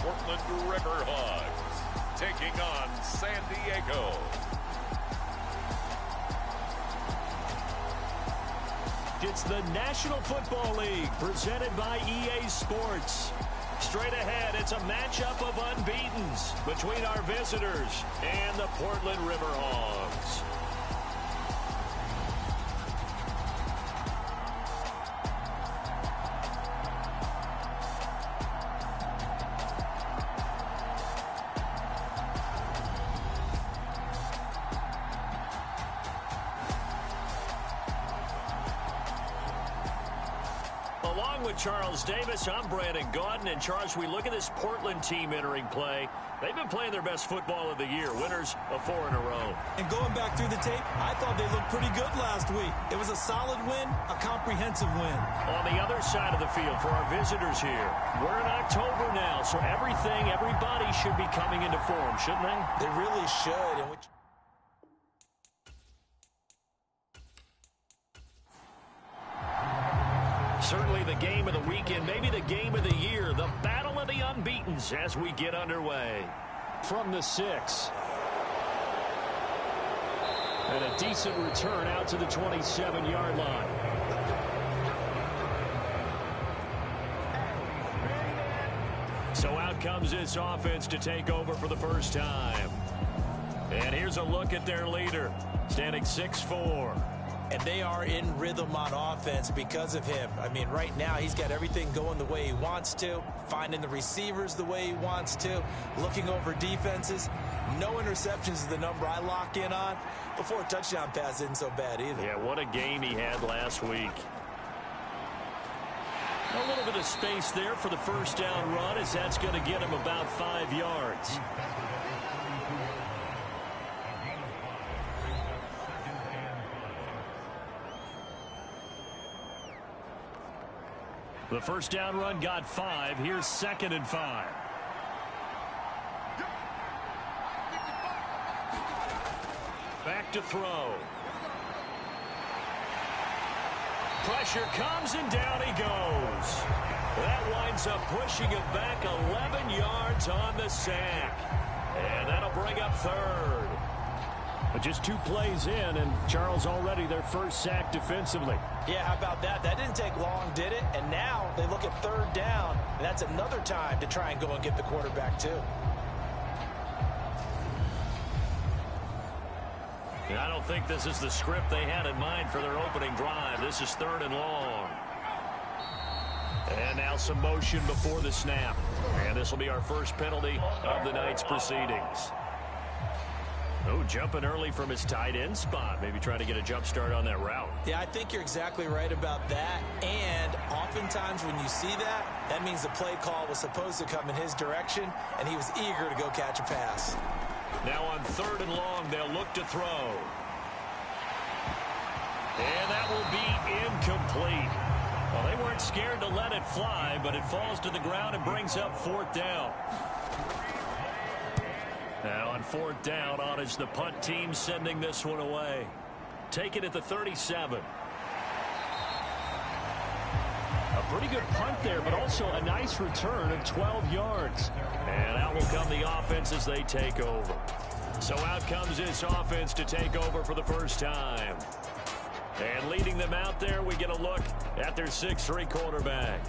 Portland Riverhogs taking on San Diego. It's the National Football League presented by EA Sports. Straight ahead, it's a matchup of unbeatens between our visitors and the Portland Riverhogs. Along with Charles Davis, I'm Brandon Gaudin. And Charles, we look at this Portland team entering play. They've been playing their best football of the year, winners of 4 in a row. And going back through the tape, I thought they looked pretty good last week. It was a solid win, a comprehensive win. On the other side of the field for our visitors here, we're in October now, so everybody should be coming into form, shouldn't they? They really should. And certainly the game of the weekend, maybe the game of the year, the battle of the unbeatens as we get underway. From the 6. And a decent return out to the 27-yard line. So out comes this offense to take over for the first time. And here's a look at their leader, standing 6'4". And they are in rhythm on offense because of him. I mean, right now, he's got everything going the way he wants to, finding the receivers the way he wants to, looking over defenses. No interceptions is the number I lock in on. Before a touchdown pass isn't so bad either. Yeah, what a game he had last week. A little bit of space there for the first down run, as that's going to get him about 5 yards. The first down run got 5. Here's 2nd and 5. Back to throw. Pressure comes and down he goes. That winds up pushing him back 11 yards on the sack. And that'll bring up 3rd. But just 2 plays in, and Charles already their first sack defensively. Yeah, how about that? That didn't take long, did it? And now they look at 3rd down, and that's another time to try and go and get the quarterback too. I don't think this is the script they had in mind for their opening drive. This is 3rd and long. And now some motion before the snap. And this will be our first penalty of the night's proceedings. Oh, jumping early from his tight end spot. Maybe trying to get a jump start on that route. Yeah, I think you're exactly right about that. And oftentimes when you see that, that means the play call was supposed to come in his direction, and he was eager to go catch a pass. Now on 3rd and long, they'll look to throw. And that will be incomplete. Well, they weren't scared to let it fly, but it falls to the ground and brings up 4th down. Now on 4th down, on is the punt team sending this one away. Take it at the 37. A pretty good punt there, but also a nice return of 12 yards. And out will come the offense as they take over. So out comes this offense to take over for the first time. And leading them out there, we get a look at their 6'3" quarterback.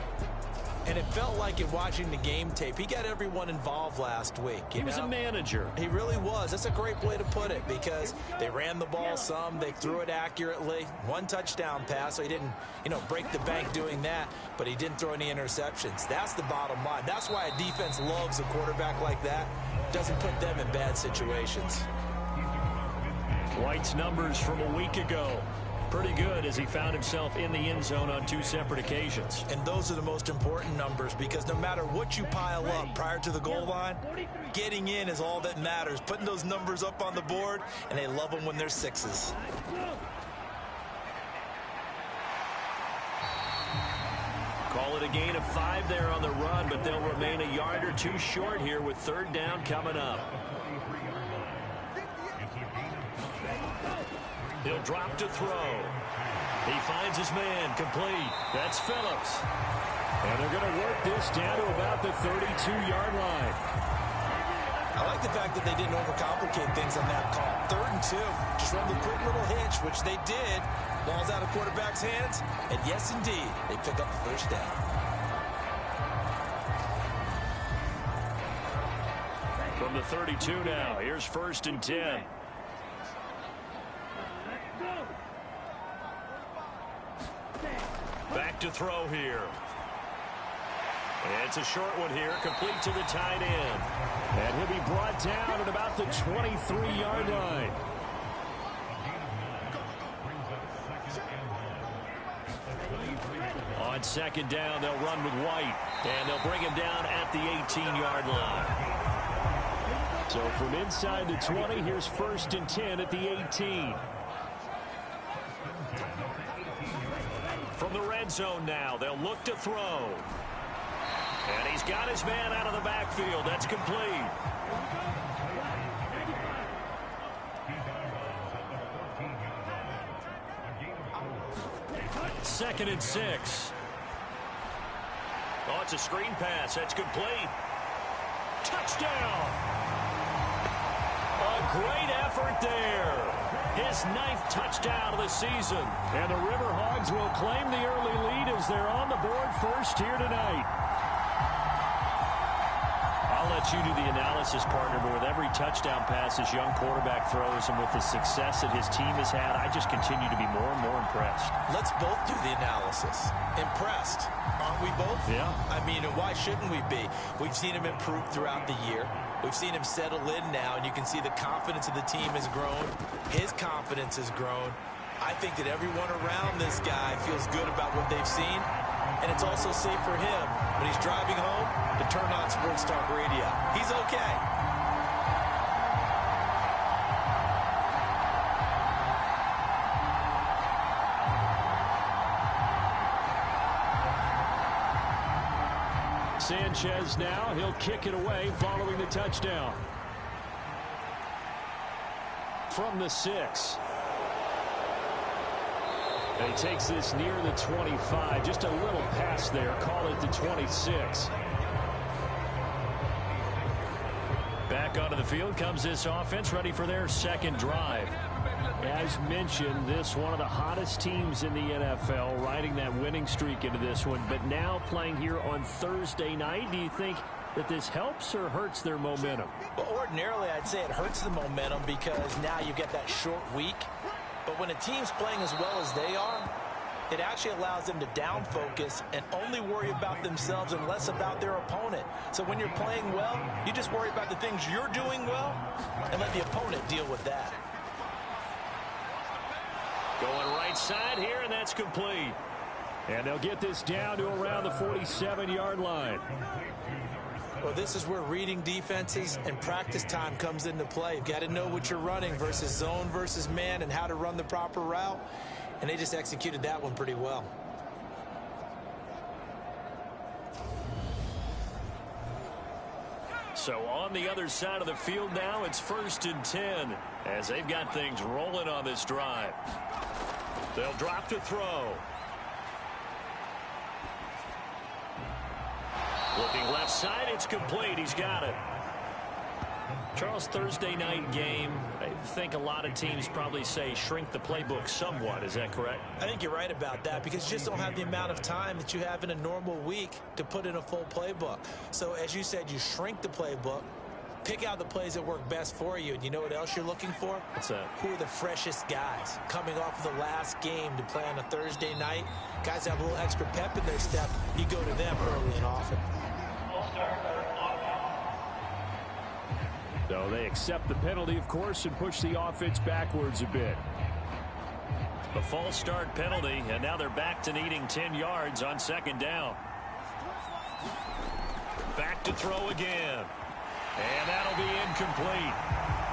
And it felt like in watching the game tape, he got everyone involved last week. He was a manager. He really was. That's a great way to put it because they ran the ball some. They threw it accurately. 1 touchdown pass, so he didn't, break the bank doing that, but he didn't throw any interceptions. That's the bottom line. That's why a defense loves a quarterback like that. Doesn't put them in bad situations. White's numbers from a week ago. Pretty good as he found himself in the end zone on 2 separate occasions. And those are the most important numbers because no matter what you pile up prior to the goal line, getting in is all that matters. Putting those numbers up on the board, and they love them when they're 6s. Call it a gain of 5 there on the run, but they'll remain a yard or 2 short here with 3rd down coming up. He'll drop to throw. He finds his man, complete. That's Phillips. And they're going to work this down to about the 32-yard line. I like the fact that they didn't overcomplicate things on that call. 3rd and 2. Just run the quick little hitch, which they did. Ball's out of quarterback's hands. And yes, indeed, they pick up the first down. From the 32 now, here's 1st and 10. Back to throw here. It's a short one here, complete to the tight end. And he'll be brought down at about the 23-yard line. On 2nd down, they'll run with White. And they'll bring him down at the 18-yard line. So from inside the 20, here's 1st and 10 at the 18. From the red zone now, they'll look to throw. And he's got his man out of the backfield. That's complete. Second and 6. Oh, it's a screen pass. That's complete. Touchdown. A great effort there. His 9th touchdown of the season. And the Riverhogs will claim the early lead as they're on the board first here tonight. I'll let you do the analysis, partner, but with every touchdown pass this young quarterback throws and with the success that his team has had, I just continue to be more and more impressed. Let's both do the analysis. Impressed. Aren't we both? Yeah. I mean, and why shouldn't we be? We've seen him improve throughout the year. We've seen him settle in now, and you can see the confidence of the team has grown. His confidence has grown. I think that everyone around this guy feels good about what they've seen, and it's also safe for him when he's driving home to turn on Sports Talk Radio. He's okay. Sanchez now, he'll kick it away following the touchdown. From the 6. And he takes this near the 25. Just a little pass there. Call it the 26. Back onto the field comes this offense, ready for their 2nd drive. As mentioned, this one of the hottest teams in the NFL, riding that winning streak into this one, but now playing here on Thursday night. Do you think that this helps or hurts their momentum? Well, ordinarily, I'd say it hurts the momentum because now you get that short week. But when a team's playing as well as they are, it actually allows them to down focus and only worry about themselves and less about their opponent. So when you're playing well, you just worry about the things you're doing well and let the opponent deal with that. Going right side here, and that's complete. And they'll get this down to around the 47-yard line. Well, this is where reading defenses and practice time comes into play. You've got to know what you're running versus zone versus man and how to run the proper route. And they just executed that one pretty well. So on the other side of the field now, it's 1st and 10 as they've got things rolling on this drive. They'll drop to throw. Looking left side, it's complete. He's got it. Charles, Thursday night game, I think a lot of teams probably say shrink the playbook somewhat. Is that correct? I think you're right about that because you just don't have the amount of time that you have in a normal week to put in a full playbook. So as you said, you shrink the playbook, pick out the plays that work best for you. And you know what else you're looking for? What's that? Who are the freshest guys coming off of the last game to play on a Thursday night? Guys have a little extra pep in their step. You go to them early and often. So they accept the penalty, of course, and push the offense backwards a bit. The false start penalty, and now they're back to needing 10 yards on 2nd down. Back to throw again. And that'll be incomplete.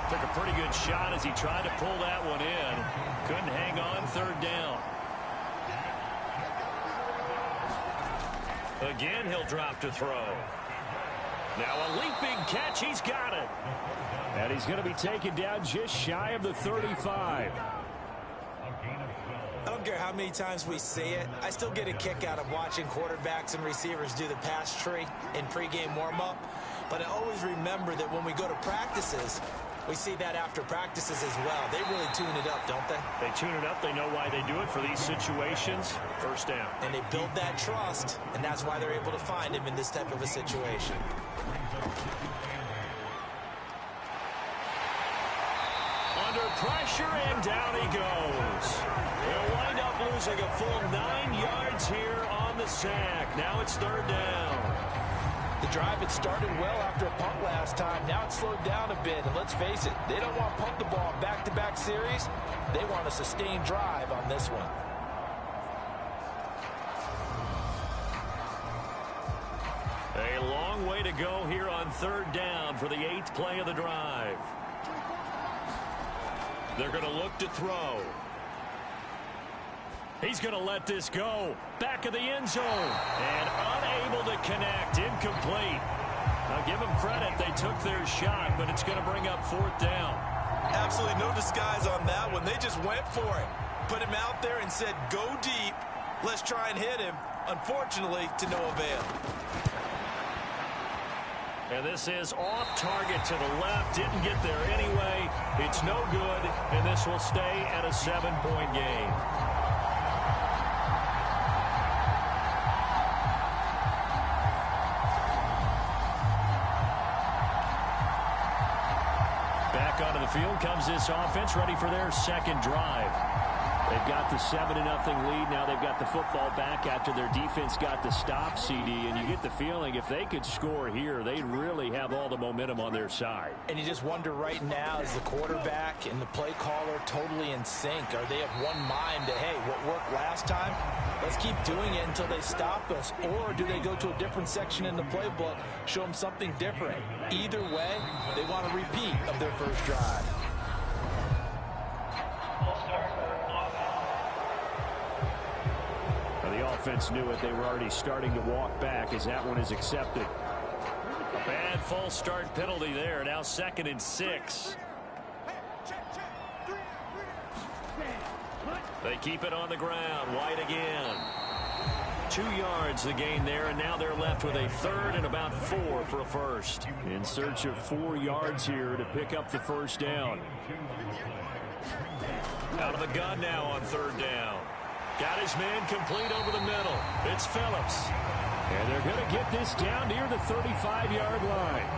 Took a pretty good shot as he tried to pull that one in. Couldn't hang on 3rd down. Again, he'll drop to throw. Now a leaping catch. He's got it. And he's going to be taken down just shy of the 35. care how many times we see it. I still get a kick out of watching quarterbacks and receivers do the pass tree in pregame warm-up. But I always remember that when we go to practices, we see that after practices as well. They really tune it up, don't they? They tune it up. They know why they do it for these situations. First down. And they build that trust, and that's why they're able to find him in this type of a situation. Under pressure, and down he goes. They'll wind up losing a full 9 yards here on the sack. Now it's third down. The drive had started well after a punt last time. Now it's slowed down a bit. And let's face it, they don't want to punt the ball in back-to-back series. They want a sustained drive on this one. A long way to go here on third down for the 8th play of the drive. They're going to look to throw. He's going to let this go. Back of the end zone. And unable to connect. Incomplete. Now give them credit. They took their shot, but it's going to bring up fourth down. Absolutely no disguise on that one. They just went for it. Put him out there and said, go deep. Let's try and hit him. Unfortunately, to no avail. And this is off target to the left. Didn't get there anyway. It's no good, and this will stay at a 7-point game. Back onto the field comes this offense, ready for their second drive. They've got the 7-0 lead. Now they've got the football back after their defense got the stop, CD. And you get the feeling if they could score here, they'd really have all the momentum on their side. And you just wonder right now, is the quarterback and the play caller totally in sync? Are they of one mind that, hey, what worked last time, let's keep doing it until they stop us? Or do they go to a different section in the playbook, show them something different? Either way, they want a repeat of their first drive. The offense knew it. They were already starting to walk back as that one is accepted. A bad false start penalty there. Now 2nd and 6. They keep it on the ground. White again. 2 yards the gain there, and now they're left with a 3rd and about 4 for a first. In search of 4 yards here to pick up the first down. Out of the gun now on 3rd down. Got his man complete over the middle. It's Phillips. And they're going to get this down near the 35-yard line.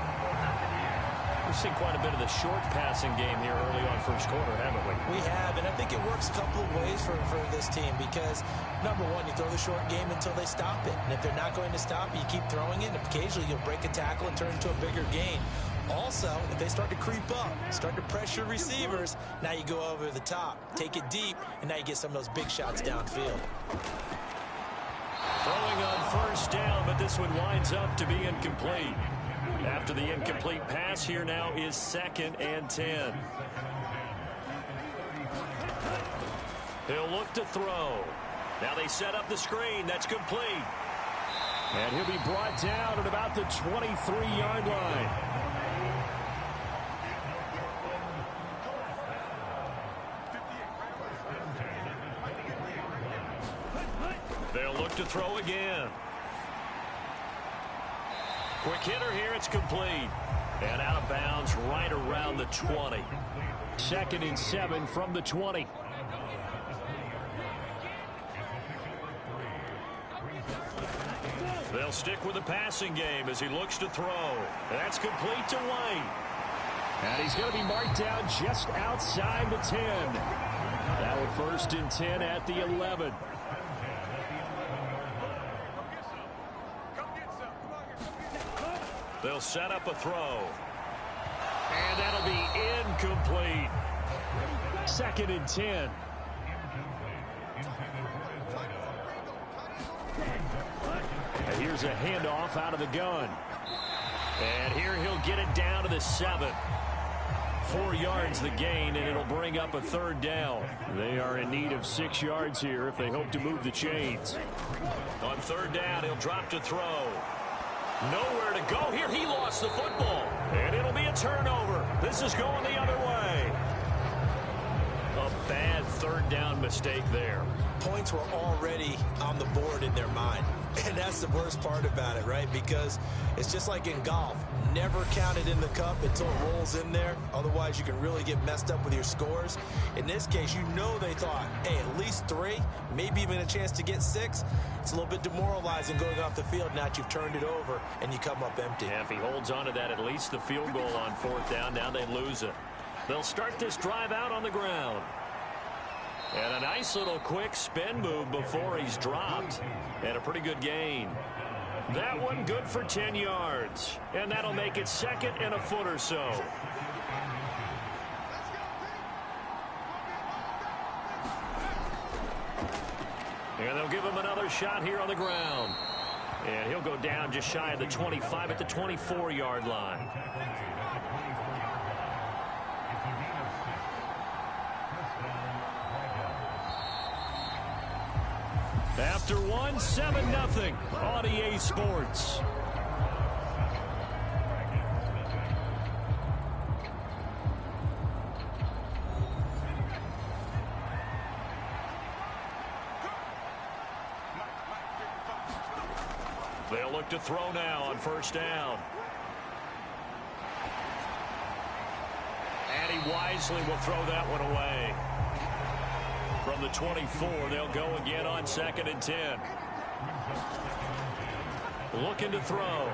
We've seen quite a bit of the short passing game here early on first quarter, haven't we? We have, and I think it works a couple of ways for this team because, number one, you throw the short game until they stop it. And if they're not going to stop it, you keep throwing it, and occasionally you'll break a tackle and turn it into a bigger gain. Also, if they start to creep up, start to pressure receivers, now you go over the top, take it deep, and now you get some of those big shots downfield. Throwing on first down, but this one winds up to be incomplete. After the incomplete pass, here now is 2nd and 10. He'll look to throw. Now they set up the screen. That's complete. And he'll be brought down at about the 23-yard line. They'll look to throw again. Quick hitter here. It's complete. And out of bounds right around the 20. 2nd and 7 from the 20. They'll stick with the passing game as he looks to throw. That's complete to White. And he's going to be marked down just outside the 10. Now a 1st and 10 at the 11. They'll set up a throw. And that'll be incomplete. 2nd and 10. And here's a handoff out of the gun. And here he'll get it down to the 7. 4 yards the gain, and it'll bring up a 3rd down. They are in need of 6 yards here if they hope to move the chains. On 3rd down, he'll drop to throw. Nowhere to go here. He lost the football. And it'll be a turnover. This is going the other way. A bad third down mistake there. Points were already on the board in their mind. And that's the worst part about it, right? Because it's just like in golf. Never count it in the cup until it rolls in there. Otherwise, you can really get messed up with your scores. In this case, you know they thought, hey, at least 3, maybe even a chance to get 6. It's a little bit demoralizing going off the field. Now that you've turned it over and you come up empty. Yeah, if he holds on to that, at least the field goal on 4th down. Now they lose it. They'll start this drive out on the ground. And a nice little quick spin move before he's dropped. And a pretty good gain. That one good for 10 yards. And that'll make it 2nd and a foot or so. And they'll give him another shot here on the ground. And he'll go down just shy of the 25 at the 24-yard line. After 1, 7-0 on EA Sports. They'll look to throw now on 1st down. And he wisely will throw that one away. From the 24, they'll go again on 2nd and 10. Looking to throw.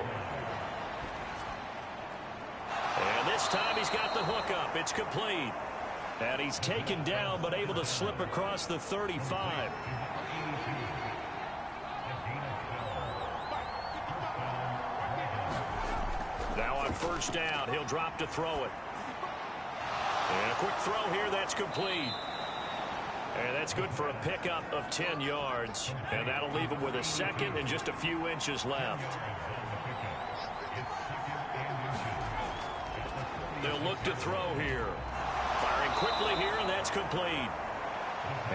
And this time he's got the hook up. It's complete. And he's taken down but able to slip across the 35. Now on 1st down, he'll drop to throw it. And a quick throw here, that's complete. And that's good for a pickup of 10 yards. And that'll leave him with a 2nd and just a few inches left. They'll look to throw here. Firing quickly here, and that's complete.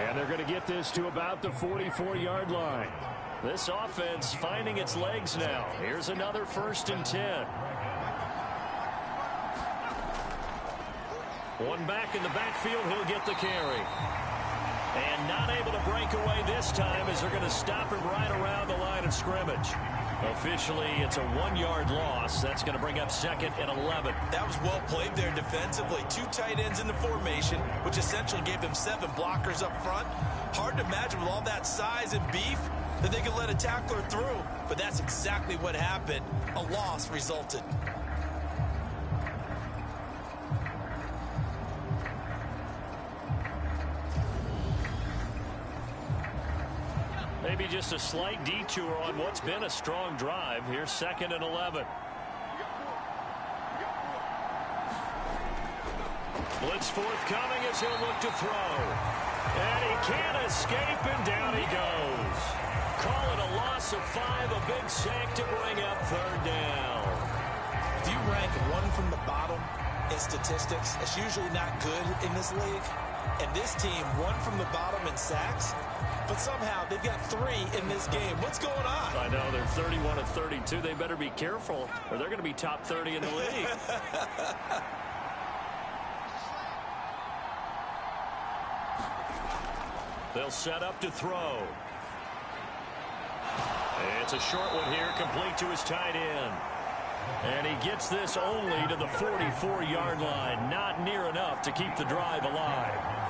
And they're going to get this to about the 44-yard line. This offense finding its legs now. Here's another 1st and 10. One back in the backfield, he'll get the carry. And not able to break away this time as they're going to stop him right around the line of scrimmage. Officially, it's a 1-yard loss. That's going to bring up 2nd and 11. That was well played there defensively. 2 tight ends in the formation, which essentially gave them 7 blockers up front. Hard to imagine with all that size and beef that they could let a tackler through. But that's exactly what happened. A loss resulted. Maybe just a slight detour on what's been a strong drive. Here's 2nd and 11. Blitz forthcoming as he'll look to throw. And he can't escape, and down he goes. Call it a loss of 5, a big sack to bring up 3rd down. If you rank 1 from the bottom in statistics, it's usually not good in this league. And this team, 1 from the bottom in sacks. But somehow they've got 3 in this game. What's going on? I know, they're 31 of 32. They better be careful, or they're going to be top 30 in the league. They'll set up to throw. It's a short one here, complete to his tight end. And he gets this only to the 44-yard line. Not near enough to keep the drive alive.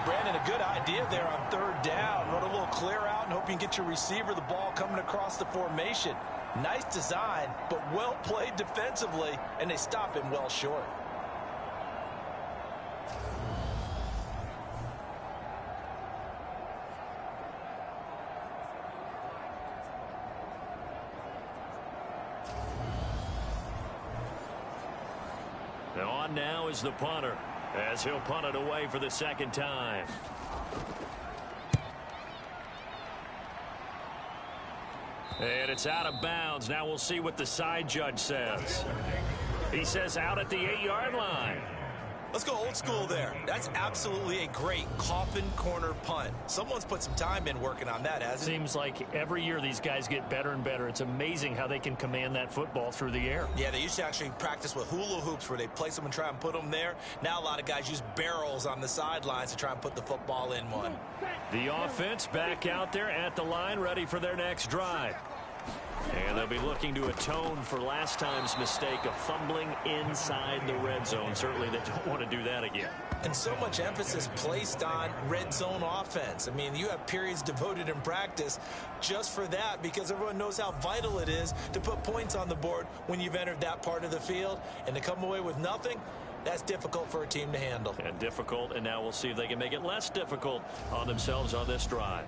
Brandon, a good idea there on 3rd down. Run a little clear out and hope you can get your receiver the ball coming across the formation. Nice design, but well played defensively, and they stop him well short. On now is the punter, as he'll punt it away for the 2nd time. And it's out of bounds. Now we'll see what the side judge says. He says out at the 8-yard line. Let's go old school there. That's absolutely a great coffin corner punt. Someone's put some time in working on that, hasn't it? Seems like every year these guys get better and better. It's amazing how they can command that football through the air. Yeah, they used to actually practice with hula hoops where they place them and try and put them there. Now a lot of guys use barrels on the sidelines to try and put the football in one. The offense back out there at the line, ready for their next drive. And they'll be looking to atone for last time's mistake of fumbling inside the red zone. Certainly they don't want to do that again. And so much emphasis placed on red zone offense. I mean, you have periods devoted in practice just for that because everyone knows how vital it is to put points on the board when you've entered that part of the field. And to come away with nothing, that's difficult for a team to handle. And difficult, and now we'll see if they can make it less difficult on themselves on this drive.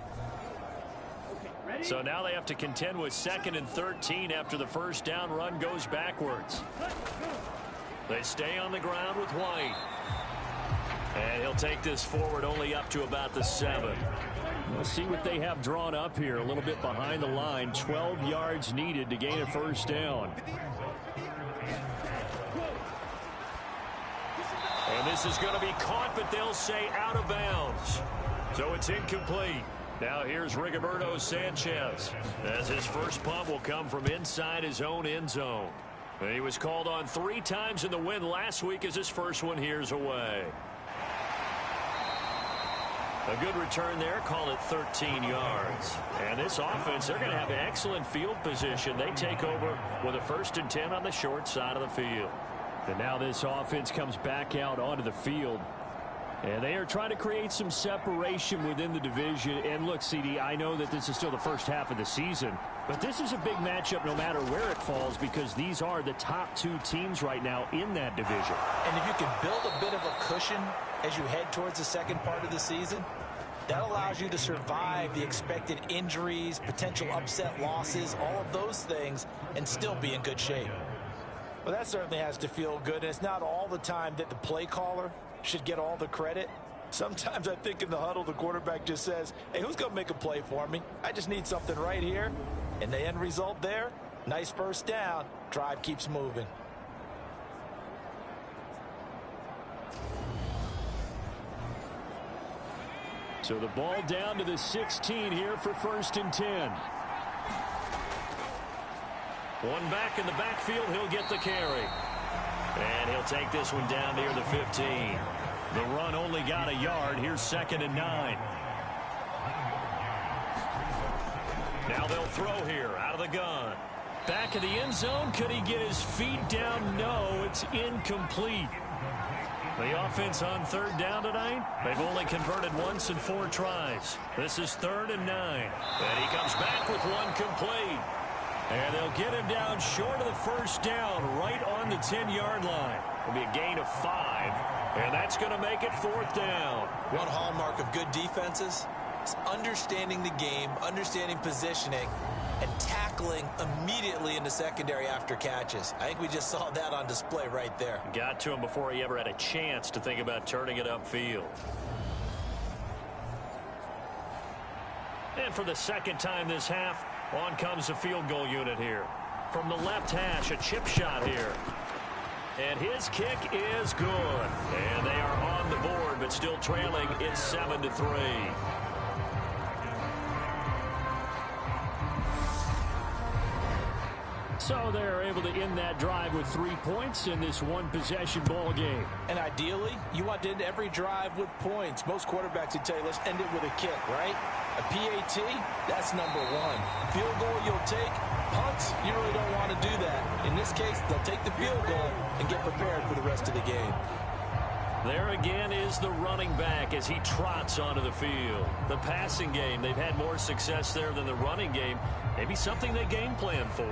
So now they have to contend with 2nd and 13 after the first down run goes backwards. They stay on the ground with White. And he'll take this forward only up to about the 7. We'll see what they have drawn up here. A little bit behind the line. 12 yards needed to gain a first down. And this is going to be caught, but they'll say out of bounds. So it's incomplete. Now here's Rigoberto Sanchez, as his first punt will come from inside his own end zone. And he was called on 3 times in the win last week as his first one here's away. A good return there, call it 13 yards. And this offense, they're going to have excellent field position. They take over with a 1st and 10 on the short side of the field. And now this offense comes back out onto the field. And they are trying to create some separation within the division. And look, CD, I know that this is still the first half of the season, but this is a big matchup no matter where it falls because these are the top 2 teams right now in that division. And if you can build a bit of a cushion as you head towards the second part of the season, that allows you to survive the expected injuries, potential upset losses, all of those things, and still be in good shape. Well, that certainly has to feel good, and it's not all the time that the play caller should get all the credit. Sometimes I think in the huddle, the quarterback just says, hey, who's going to make a play for me? I just need something right here. And the end result there, nice first down. Drive keeps moving. So the ball down to the 16 here for 1st and 10. One back in the backfield, he'll get the carry. And he'll take this one down near the 15. The run only got a yard. Here's 2nd and 9. Now they'll throw here out of the gun. Back of the end zone. Could he get his feet down? No, it's incomplete. The offense on 3rd down tonight, they've only converted once in 4 tries. This is 3rd and 9. And he comes back with one complete. And they'll get him down short of the first down, right on the 10-yard line. It'll be a gain of 5, and that's going to make it 4th down. One hallmark of good defenses is understanding the game, understanding positioning, and tackling immediately in the secondary after catches. I think we just saw that on display right there. Got to him before he ever had a chance to think about turning it upfield. And for the 2nd time this half, on comes the field goal unit here. From the left hash, a chip shot here. And his kick is good. And they are on the board, but still trailing. It's 7-3. So they're able to end that drive with 3 points in this one-possession ball game. And ideally, you want to end every drive with points. Most quarterbacks would tell you, let's end it with a kick, right? A PAT, that's number 1. Field goal you'll take. Punts, you really don't want to do that. In this case, they'll take the field goal and get prepared for the rest of the game. There again is the running back as he trots onto the field. The passing game, they've had more success there than the running game. Maybe something they game plan for.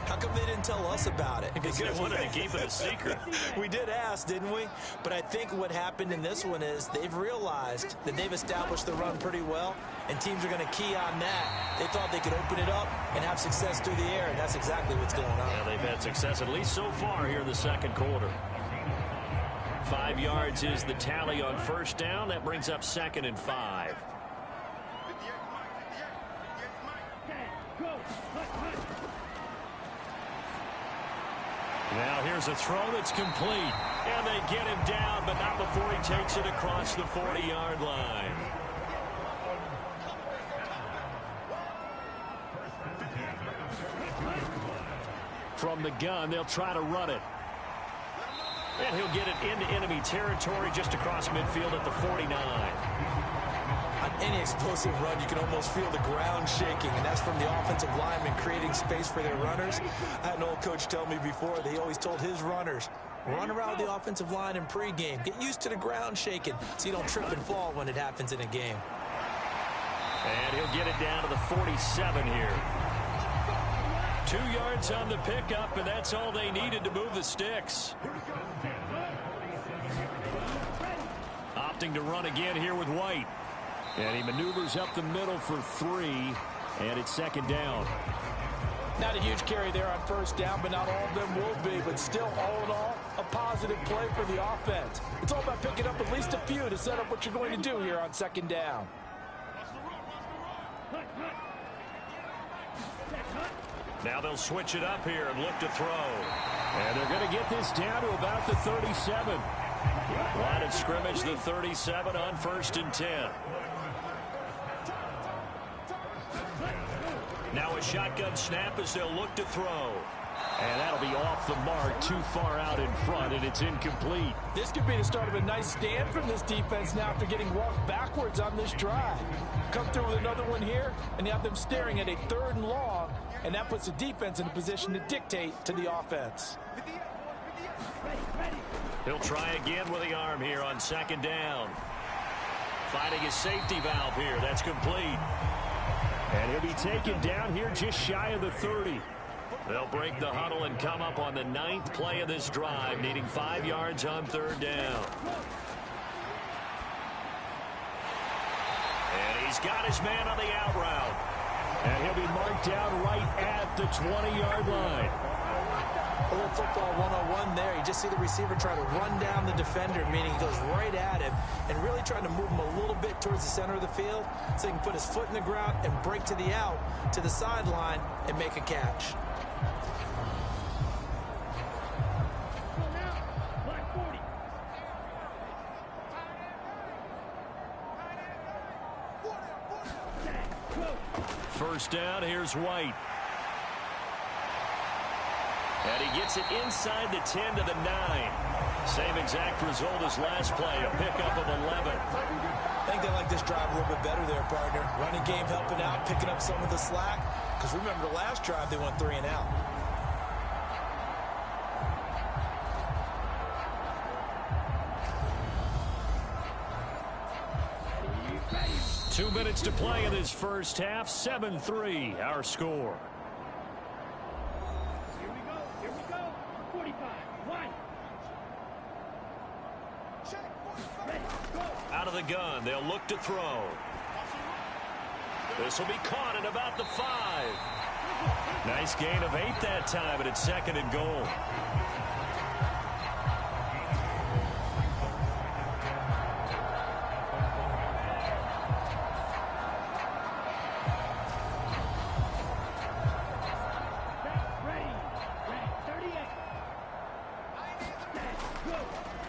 How come they didn't tell us about it? Because they wanted to keep it a secret. We did ask, didn't we? But I think what happened in this one is they've realized that they've established the run pretty well, and teams are going to key on that. They thought they could open it up and have success through the air, and that's exactly what's going on. Yeah, they've had success at least so far here in the 2nd quarter. 5 yards is the tally on first down. That brings up 2nd and 5. Now here Here's a throw that's complete. And they get him down, but not before he takes it across the 40-yard line. From the gun, they'll try to run it. And he'll get it into enemy territory just across midfield at the 49. On any explosive run, you can almost feel the ground shaking, and that's from the offensive linemen creating space for their runners. I had an old coach tell me before, they always told his runners, run around the offensive line in pregame. Get used to the ground shaking so you don't trip and fall when it happens in a game. And he'll get it down to the 47 here. 2 yards on the pickup, and that's all they needed to move the sticks. Opting to run again here with White. And he maneuvers up the middle for 3, and it's second down. Not a huge carry there on first down, but not all of them will be. But still, all in all, a positive play for the offense. It's all about picking up at least a few to set up what you're going to do here on second down. Now they'll switch it up here and look to throw. And they're going to get this down to about the 37. Line of scrimmage, the 37 on 1st and 10. Now a shotgun snap as they'll look to throw. And that'll be off the mark, too far out in front, and it's incomplete. This could be the start of a nice stand from this defense now after getting walked backwards on this drive. Come through with another one here, and you have them staring at a 3rd and long, and that puts the defense in a position to dictate to the offense. He'll try again with the arm here on second down. Finding his safety valve here. That's complete. And he'll be taken down here just shy of the 30. They'll break the huddle and come up on the 9th play of this drive, needing 5 yards on 3rd down. And he's got his man on the out route. And he'll be marked down right at the 20-yard line. A little football 101 there. You just see the receiver try to run down the defender, meaning he goes right at him and really trying to move him a little bit towards the center of the field so he can put his foot in the ground and break to the out, to the sideline, and make a catch. First down, here's White. And he gets it inside the 10 to the 9. Same exact result as last play, a pickup of 11. I think they like this drive a little bit better there, partner. Running game helping out, picking up some of the slack. Because remember, the last drive they went 3 and out. Two minutes to play in this first half. 7-3, our score. Here we go. 45. White. Out of the gun, they'll look to throw. This will be caught at about the 5. Nice gain of 8 that time, but it's 2nd and goal.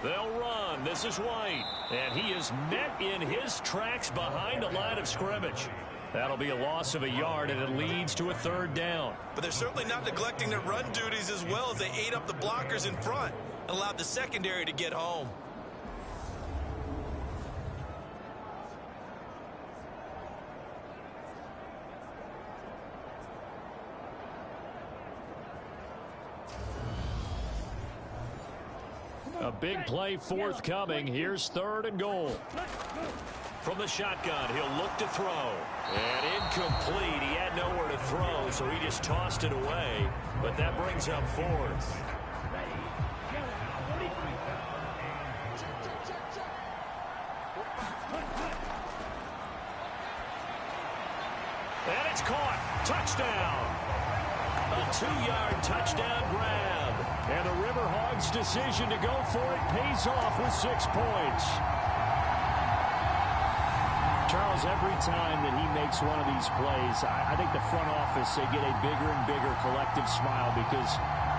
They'll run. This is White. And he is met in his tracks behind the line of scrimmage. That'll be a loss of a yard, and it leads to a 3rd down. But they're certainly not neglecting their run duties as well as they ate up the blockers in front and allowed the secondary to get home. A big play forthcoming. Here's 3rd and goal. From the shotgun, he'll look to throw. And incomplete. He had nowhere to throw, so he just tossed it away. But that brings up 4th. And it's caught. Touchdown. A 2-yard touchdown grab. And the Riverhogs' decision to go for it pays off with 6 points. Charles, every time that he makes one of these plays, I think the front office, they get a bigger and bigger collective smile because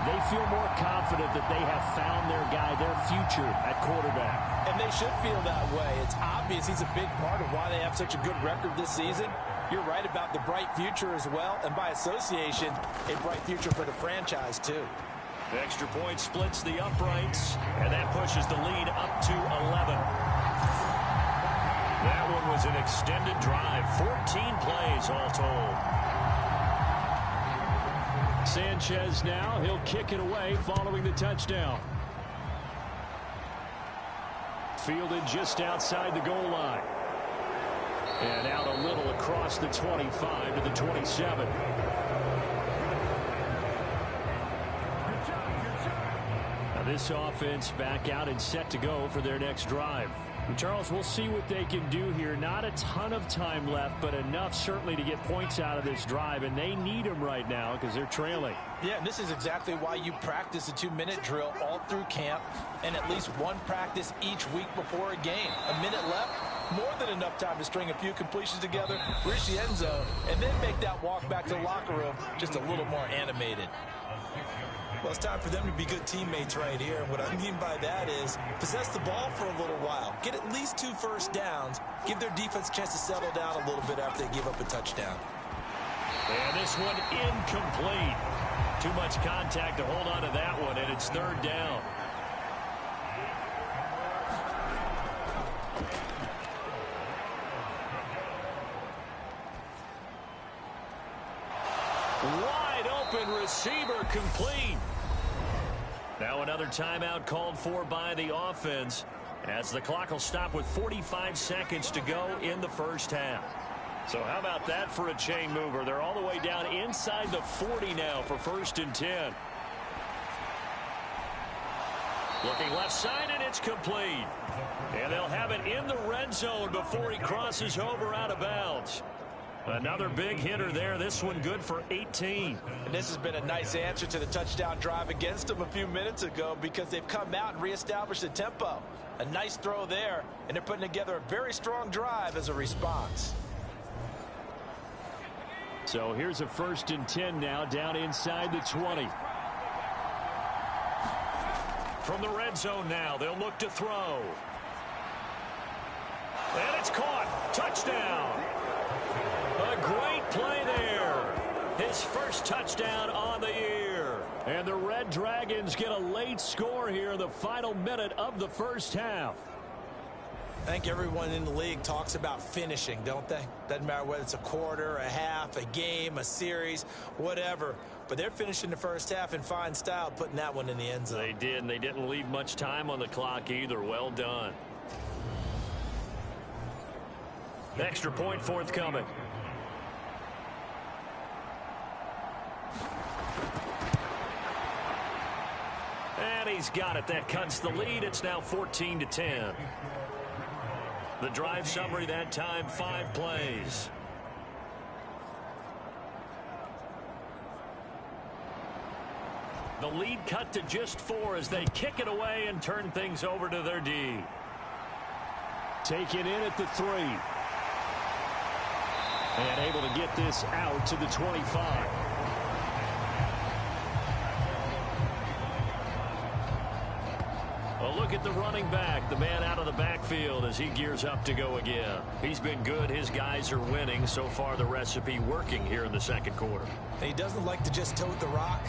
they feel more confident that they have found their guy, their future at quarterback. And they should feel that way. It's obvious he's a big part of why they have such a good record this season. You're right about the bright future as well, and by association, a bright future for the franchise too. The extra point splits the uprights, and that pushes the lead up to 11. That one was an extended drive, 14 plays all told. Sanchez now, he'll kick it away following the touchdown. Fielded just outside the goal line. And out a little across the 25 to the 27. Now this offense back out and set to go for their next drive. And Charles, we'll see what they can do here. Not a ton of time left, but enough certainly to get points out of this drive, and they need them right now because they're trailing. Yeah, and this is exactly why you practice a 2-minute drill all through camp and at least one practice each week before a game. A minute left, more than enough time to string a few completions together, reach the end zone, and then make that walk back to the locker room just a little more animated. Well, it's time for them to be good teammates right here. What I mean by that is possess the ball for a little while. Get at least 2 first downs. Give their defense a chance to settle down a little bit after they give up a touchdown. And this one incomplete. Too much contact to hold on to that one, and it's 3rd down. Wide open receiver complete. Now another timeout called for by the offense as the clock will stop with 45 seconds to go in the first half. So how about that for a chain mover? They're all the way down inside the 40 now for 1st and 10. Looking left side, and it's complete. And they'll have it in the red zone before he crosses over out of bounds. Another big hitter there. This one good for 18. And this has been a nice answer to the touchdown drive against them a few minutes ago because they've come out and reestablished the tempo. A nice throw there, and they're putting together a very strong drive as a response. So here's a 1st and 10 now down inside the 20. From the red zone now, they'll look to throw. And it's caught. Touchdown. A great play there. His first touchdown on the year. And the Red Dragons get a late score here in the final minute of the first half. I think everyone in the league talks about finishing, don't they? Doesn't matter whether it's a quarter, a half, a game, a series, whatever. But they're finishing the first half in fine style, putting that one in the end zone. They did, and they didn't leave much time on the clock either. Well done. Extra point forthcoming. And he's got it. That cuts the lead. It's now 14-10. The drive summary that time, 5 plays. The lead cut to just 4 as they kick it away and turn things over to their D. Taken in at the 3. And able to get this out to the 25. A look at the running back, the man out of the backfield as he gears up to go again. He's been good. His guys are winning. So far, the recipe working here in the second quarter. And he doesn't like to just tote the rock.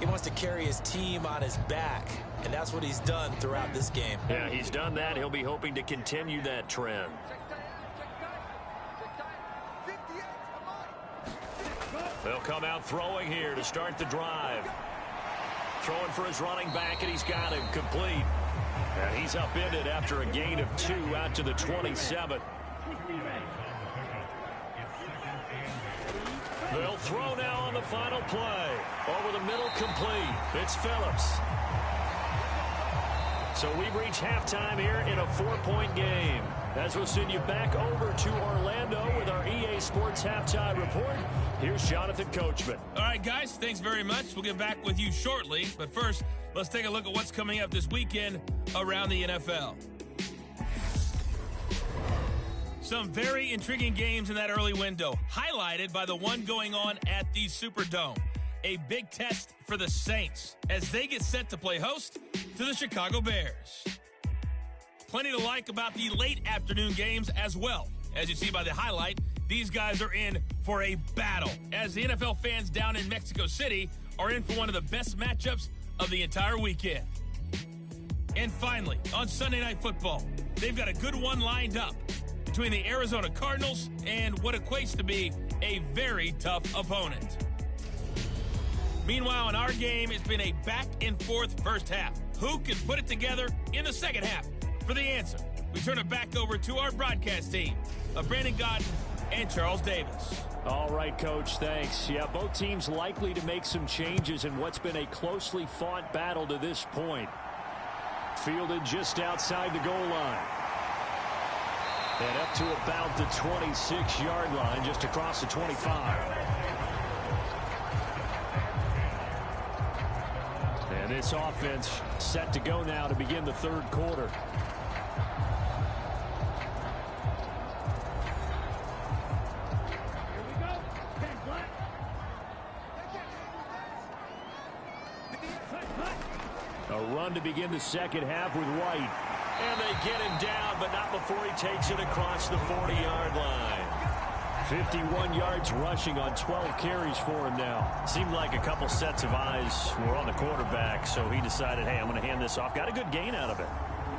He wants to carry his team on his back, and that's what he's done throughout this game. Yeah, he's done that. He'll be hoping to continue that trend. They'll come out throwing here to start the drive. Throwing for his running back, and he's got him complete. And he's upended after a gain of 2 out to the 27. They'll throw now on the final play. Over the middle, complete. It's Phillips. So we've reached halftime here in a 4-point game. As we'll send you back over to Orlando with our EA Sports Halftime Report, here's Jonathan Coachman. All right, guys, thanks very much. We'll get back with you shortly. But first, let's take a look at what's coming up this weekend around the NFL. Some very intriguing games in that early window, highlighted by the one going on at the Superdome. a big test for the Saints as they get set to play host to the Chicago Bears. Plenty to like about the late afternoon games as well. As you see by the highlight, these guys are in for a battle, as the NFL fans down in Mexico City are in for one of the best matchups of the entire weekend. And finally, on Sunday Night Football, they've got a good one lined up between the Arizona Cardinals and what equates to be a very tough opponent. Meanwhile, in our game, it's been a back-and-forth first half. Who can put it together in the second half? For the answer, we turn it back over to our broadcast team of Brandon Godden and Charles Davis. All right, Coach, thanks. Yeah, both teams likely to make some changes in what's been a closely fought battle to this point. Fielded just outside the goal line. And up to about the 26-yard line, just across the 25. And this offense set to go now to begin the third quarter. A run to begin the second half with White. And they get him down, but not before he takes it across the 40-yard line. 51 yards rushing on 12 carries for him now. Seemed like a couple sets of eyes were on the quarterback, so he decided, hey, I'm going to hand this off. Got a good gain out of it.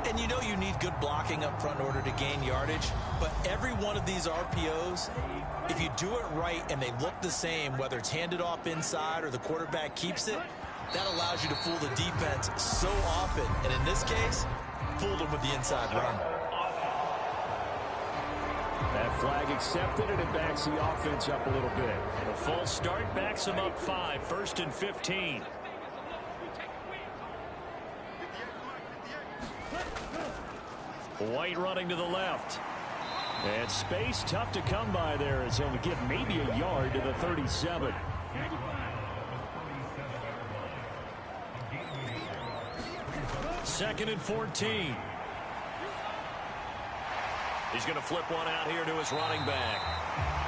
And you know you need good blocking up front in order to gain yardage, but every one of these RPOs, if you do it right and they look the same, whether it's handed off inside or the quarterback keeps it, that allows you to fool the defense so often. And in this case, fooled them with the inside run. That flag accepted, and it backs the offense up a little bit. The false start backs them up 5, 1st and 15. White running to the left. And space tough to come by there as he'll give maybe a yard to the 37. Second and 14. He's going to flip one out here to his running back.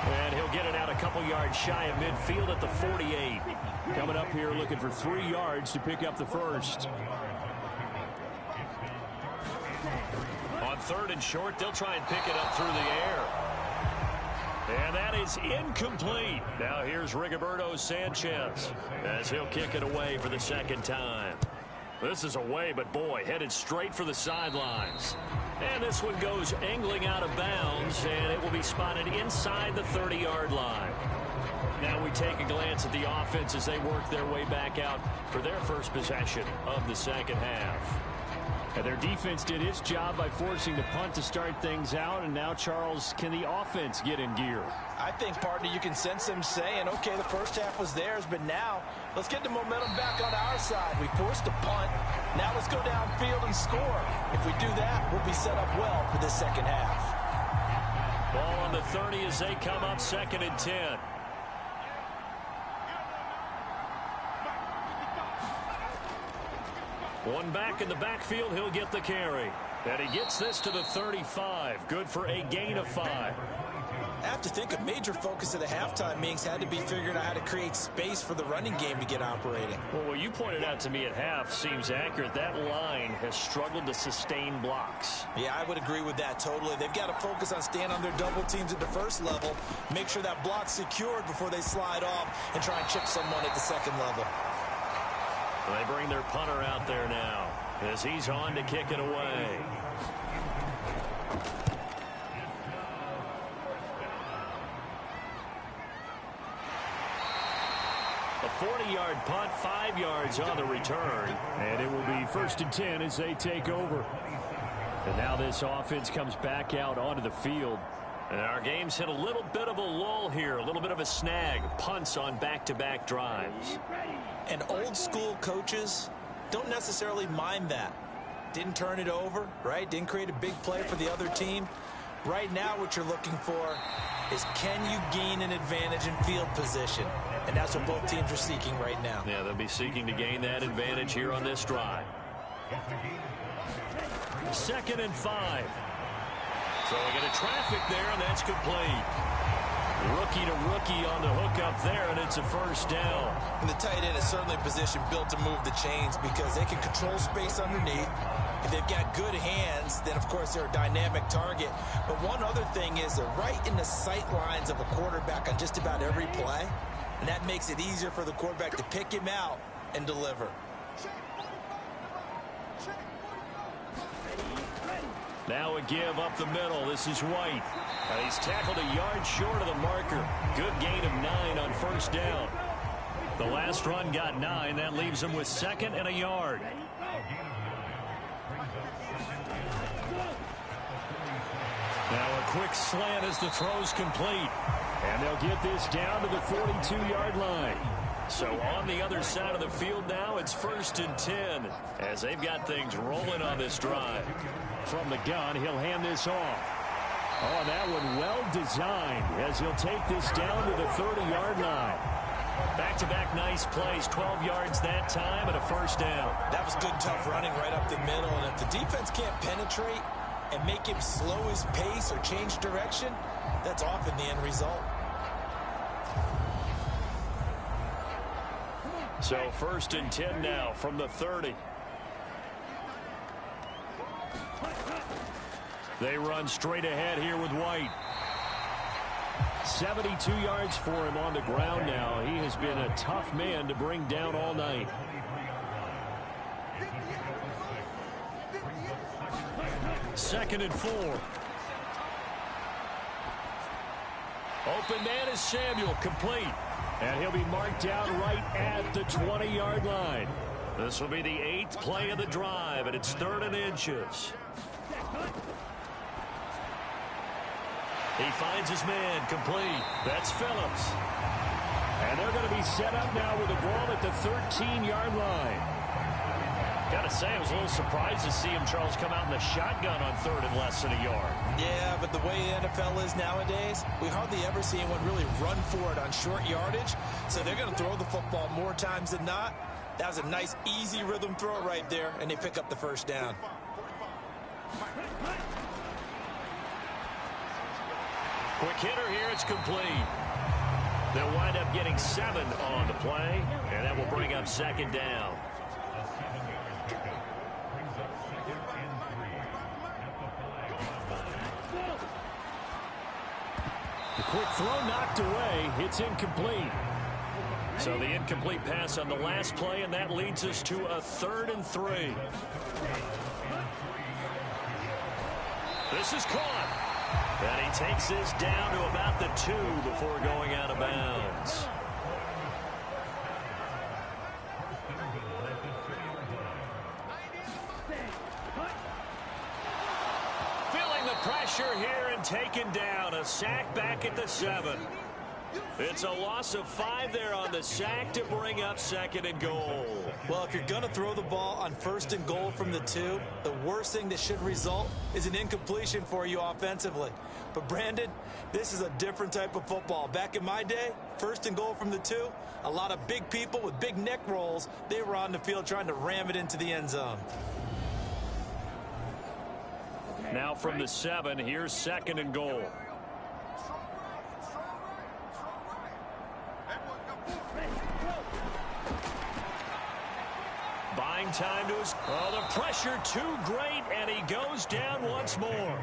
And he'll get it out a couple yards shy of midfield at the 48. Coming up here looking for 3 yards to pick up the first. On third and short, they'll try and pick it up through the air. And that is incomplete. Now here's Rigoberto Sanchez as he'll kick it away for the second time. This is away, but boy, headed straight for the sidelines. And this one goes angling out of bounds, and it will be spotted inside the 30-yard line. Now we take a glance at the offense as they work their way back out for their first possession of the second half. And their defense did its job by forcing the punt to start things out. And now, Charles, can the offense get in gear? I think, partner, you can sense them saying, okay, the first half was theirs, but now let's get the momentum back on our side. We forced a punt. Now let's go downfield and score. If we do that, we'll be set up well for the second half. Ball on the 30 as they come up 2nd and 10. One back in the backfield, he'll get the carry. And he gets this to the 35. Good for a gain of 5. I have to think a major focus of the halftime meetings had to be figuring out how to create space for the running game to get operating. Well, what you pointed out to me at half seems accurate. That line has struggled to sustain blocks. Yeah, I would agree with that totally. They've got to focus on staying on their double teams at the first level, make sure that block's secured before they slide off and try and chip someone at the second level. They bring their punter out there now as he's on to kick it away. A 40-yard punt, 5 yards on the return. And it will be 1st and 10 as they take over. And now this offense comes back out onto the field. And our game's hit a little bit of a lull here, a little bit of a snag. Punts on back-to-back drives. And old-school coaches don't necessarily mind that. Didn't turn it over, right? Didn't create a big play for the other team. Right now what you're looking for is, can you gain an advantage in field position? And that's what both teams are seeking right now. Yeah, they'll be seeking to gain that advantage here on this drive. 2nd and 5. Throwing into traffic there, and that's complete. Rookie to rookie on the hook up there, and it's a first down. And the tight end is certainly a position built to move the chains because they can control space underneath. If they've got good hands, then, of course, they're a dynamic target. But one other thing is they're right in the sight lines of a quarterback on just about every play, and that makes it easier for the quarterback to pick him out and deliver. Now a give up the middle. This is White. He's tackled a yard short of the marker. Good gain of 9 on first down. The last run got 9. That leaves him with 2nd and a yard. Now a quick slant as the throw's complete. And they'll get this down to the 42-yard line. So on the other side of the field now, it's 1st and 10 as they've got things rolling on this drive. From the gun, he'll hand this off. Oh, and that one well designed as he'll take this down to the 30-yard line. Back-to-back nice plays, 12 yards that time and a first down. That was good, tough running right up the middle. And if the defense can't penetrate and make him slow his pace or change direction, that's often the end result. So 1st and 10 now from the 30. They run straight ahead here with White. 72 yards for him on the ground now. He has been a tough man to bring down all night. Second and 4. Open man is Samuel, complete. And he'll be marked down right at the 20-yard line. This will be the 8th play of the drive, and it's 3rd and inches. He finds his man, complete. That's Phillips. And they're going to be set up now with the ball at the 13-yard line. Got to say, I was a little surprised to see him, Charles, come out in the shotgun on 3rd and less than a yard. Yeah, but the way the NFL is nowadays, we hardly ever see anyone really run for it on short yardage. So they're going to throw the football more times than not. That was a nice, easy rhythm throw right there, and they pick up the first down. Quick hitter here, it's complete. They'll wind up getting 7 on the play, and that will bring up 2nd down. The quick throw knocked away. It's incomplete. So the incomplete pass on the last play, and that leads us to a 3rd and 3. This is caught. And he takes this down to about the 2 before going out of bounds. Feeling the pressure here and taken down. A sack back at the 7. It's a loss of 5 there on the sack to bring up 2nd and goal. Well, if you're going to throw the ball on 1st and goal from the 2, the worst thing that should result is an incompletion for you offensively. But, Brandon, this is a different type of football. Back in my day, 1st and goal from the 2, a lot of big people with big neck rolls, they were on the field trying to ram it into the end zone. Now from the 7, here's 2nd and goal. Buying time to his... Oh, the pressure too great, and he goes down once more.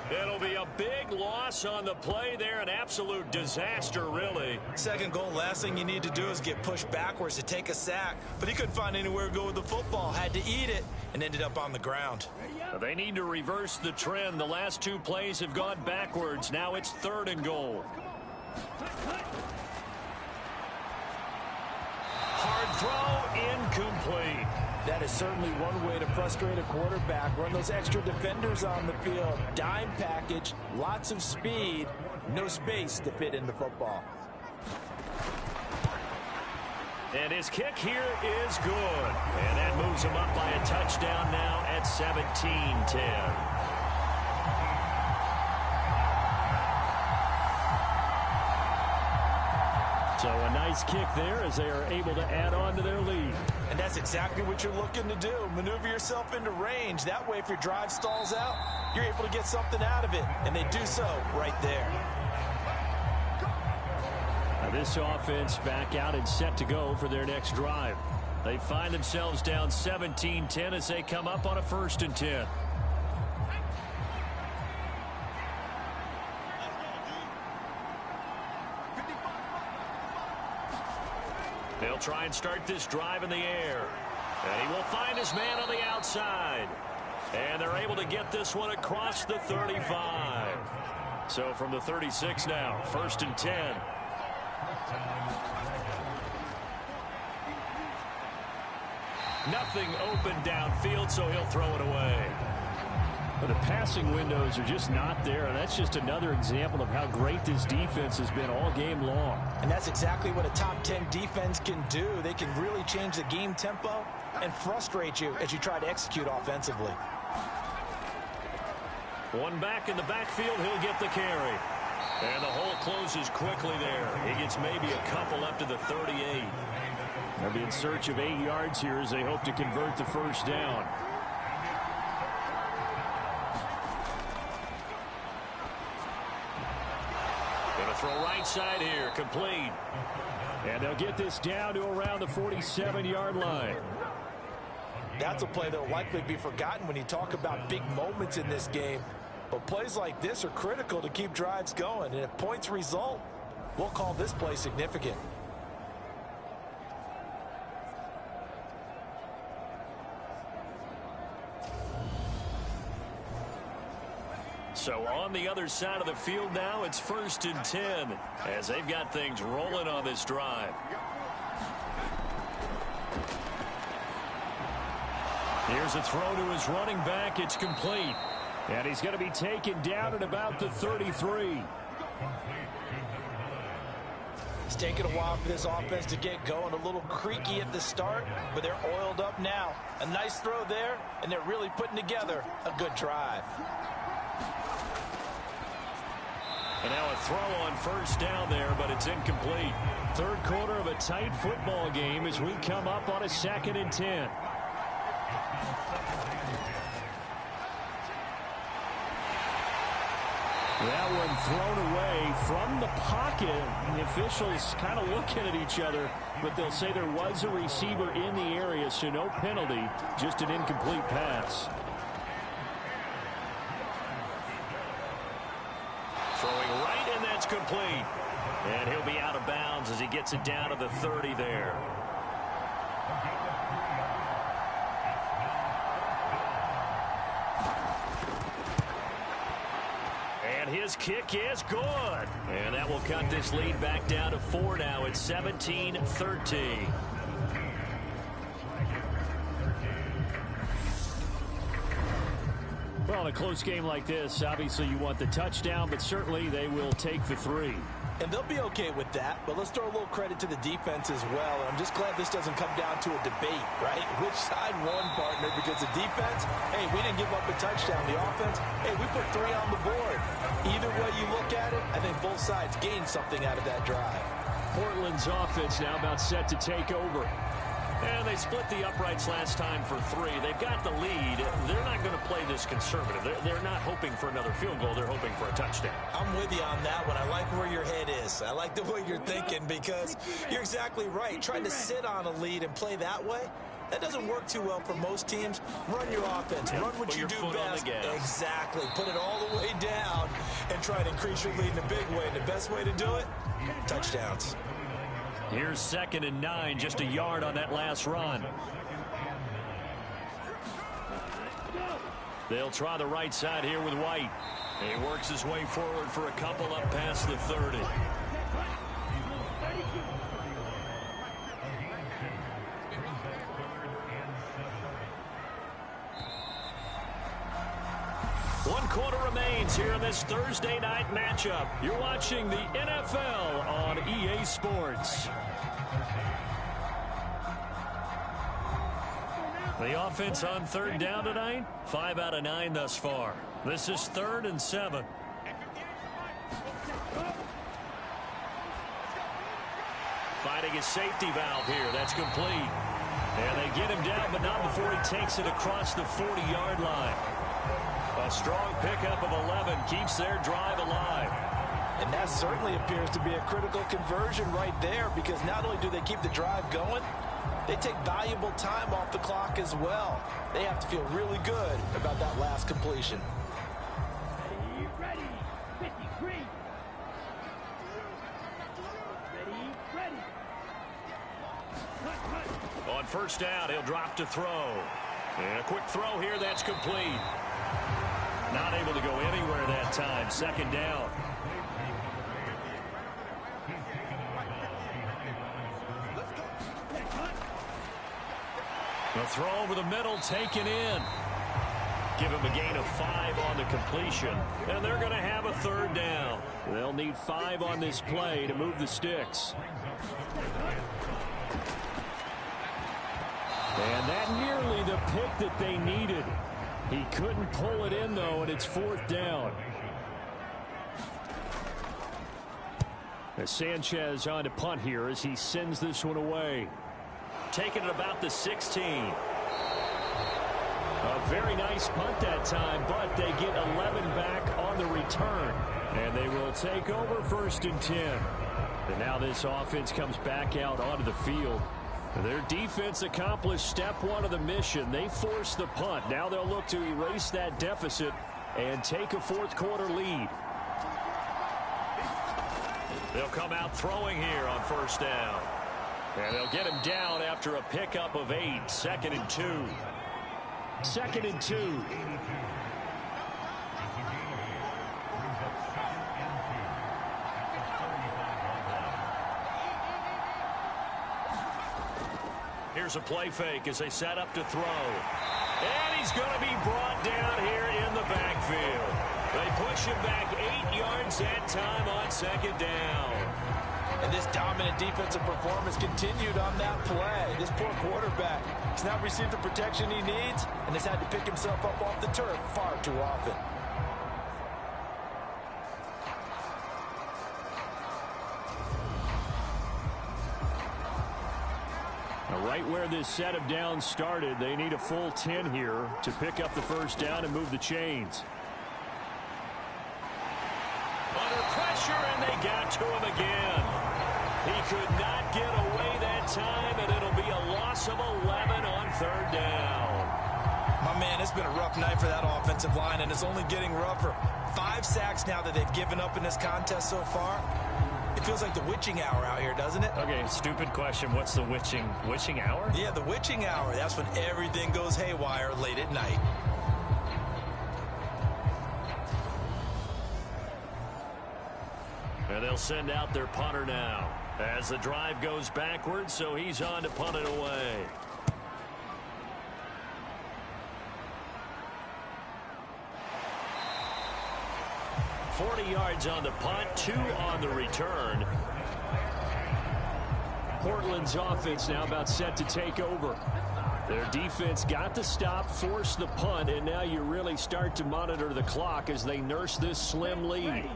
It'll be a big loss on the play there, an absolute disaster, really. 2nd goal, last thing you need to do is get pushed backwards to take a sack. But he couldn't find anywhere to go with the football, had to eat it, and ended up on the ground. They need to reverse the trend. The last 2 plays have gone backwards. Now it's 3rd and goal. Hard throw, incomplete. That is certainly one way to frustrate a quarterback. Run those extra defenders on the field. Dime package, lots of speed, no space to fit in the football. And his kick here is good. And that moves him up by a touchdown now at 17-10. So a nice kick there as they are able to add on to their lead. And that's exactly what you're looking to do. Maneuver yourself into range. That way, if your drive stalls out, you're able to get something out of it. And they do so right there. This offense back out and set to go for their next drive. They find themselves down 17-10 as they come up on a 1st and 10. They'll try and start this drive in the air. And he will find his man on the outside. And they're able to get this one across the 35. So from the 36 now, 1st and 10. Nothing open downfield, so he'll throw it away. But the passing windows are just not there, and that's just another example of how great this defense has been all game long. And that's exactly what a top 10 defense can do. They can really change the game tempo and frustrate you as you try to execute offensively. One back in the backfield, he'll get the carry. And the hole closes quickly there. He gets maybe a couple up to the 38. They'll be in search of 8 yards here as they hope to convert the 1st down. Gonna throw right side here, complete. And they'll get this down to around the 47-yard line. That's a play that will likely be forgotten when you talk about big moments in this game. But plays like this are critical to keep drives going. And if points result, we'll call this play significant. So on the other side of the field now, it's 1st and 10 as they've got things rolling on this drive. Here's a throw to his running back. It's complete. And he's going to be taken down at about the 33. It's taken a while for this offense to get going. A little creaky at the start, but they're oiled up now. A nice throw there, and they're really putting together a good drive. And now a throw on 1st down there, but it's incomplete. 3rd quarter of a tight football game as we come up on a 2nd and 10. That one thrown away from the pocket. The officials kind of looking at each other, but they'll say there was a receiver in the area, so no penalty, just an incomplete pass. Throwing right, and that's complete. And he'll be out of bounds as he gets it down to the 30 there. And his kick is good. And that will cut this lead back down to 4 now. It's 17-13. Well, in a close game like this, obviously you want the touchdown, but certainly they will take the 3. And they'll be okay with that, but let's throw a little credit to the defense as well. And I'm just glad this doesn't come down to a debate, right? Which side won, partner? Because the defense, hey, we didn't give up a touchdown. The offense, hey, we put 3 on the board. Either way you look at it, I think both sides gained something out of that drive. Portland's offense now about set to take over. And they split the uprights last time for 3. They've got the lead. They're not going to play this conservative. They're not hoping for another field goal. They're hoping for a touchdown. I'm with you on that one. I like where your head is. I like the way you're thinking because you're exactly right. Trying to sit on a lead and play that way, that doesn't work too well for most teams. Run your offense. Run what you do best. Exactly. Put it all the way down and try to increase your lead in a big way. And the best way to do it, touchdowns. Here's 2nd and 9, just a yard on that last run. They'll try the right side here with White. He works his way forward for a couple up past the 30. One quarter remains here in this Thursday night matchup. You're watching the NFL on EA Sports. The offense on 3rd down tonight, 5 out of 9 thus far. This is 3rd and 7. Finding his safety valve here. That's complete. And they get him down, but not before he takes it across the 40-yard line. A strong pickup of 11 keeps their drive alive. And that certainly appears to be a critical conversion right there, because not only do they keep the drive going, they take valuable time off the clock as well. They have to feel really good about that last completion. Ready, 53. Ready. Cut. On first down, he'll drop to throw. And a quick throw here, that's complete. Not able to go anywhere that time. Second down. The throw over the middle, taken in. Give him a gain of 5 on the completion. And they're going to have a third down. They'll need 5 on this play to move the sticks. And that nearly the pick that they needed. He couldn't pull it in, though, and it's fourth down. As Sanchez on to punt here as he sends this one away. Taking it about the 16. A very nice punt that time, but they get 11 back on the return. And they will take over first and 10. And now this offense comes back out onto the field. Their defense accomplished step 1 of the mission. They forced the punt. Now they'll look to erase that deficit and take a fourth quarter lead. They'll come out throwing here on first down. And they'll get him down after a pickup of 8. Second and 2. Second and 2. Here's a play fake as they set up to throw. And he's going to be brought down here in the backfield. They push him back 8 yards that time on second down. And this dominant defensive performance continued on that play. This poor quarterback has not received the protection he needs and has had to pick himself up off the turf far too often. Right where this set of downs started, they need a full 10 here to pick up the first down and move the chains. Under pressure, and they got to him again. He could not get away that time, and it'll be a loss of 11 on third down. My man, it's been a rough night for that offensive line, and it's only getting rougher. 5 sacks now that they've given up in this contest so far. It feels like the witching hour out here, doesn't it? Okay, stupid question. What's the witching hour? Yeah, the witching hour. That's when everything goes haywire late at night. And they'll send out their punter now as the drive goes backwards, so he's on to punt it away. $40 yards on the punt, 2 on the return. Portland's offense now about set to take over. Their defense got the stop, forced the punt, and now you really start to monitor the clock as they nurse this slim lead.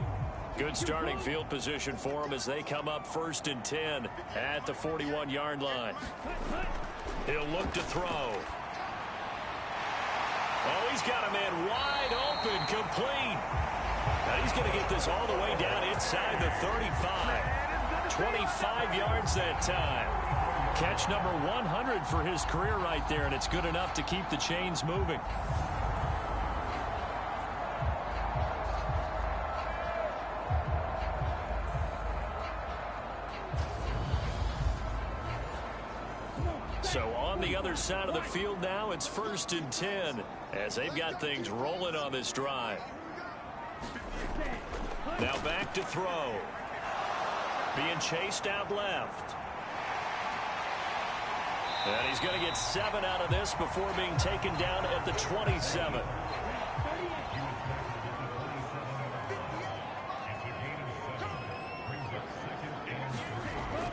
Good starting field position for them as they come up first and 10 at the 41-yard line. He'll look to throw. Oh, he's got a man wide open, complete. Now he's going to get this all the way down inside the 35. 25 yards that time. Catch number 100 for his career right there, and it's good enough to keep the chains moving. So on the other side of the field now, it's first and 10 as they've got things rolling on this drive. Now back to throw. Being chased out left. And he's going to get 7 out of this before being taken down at the 27.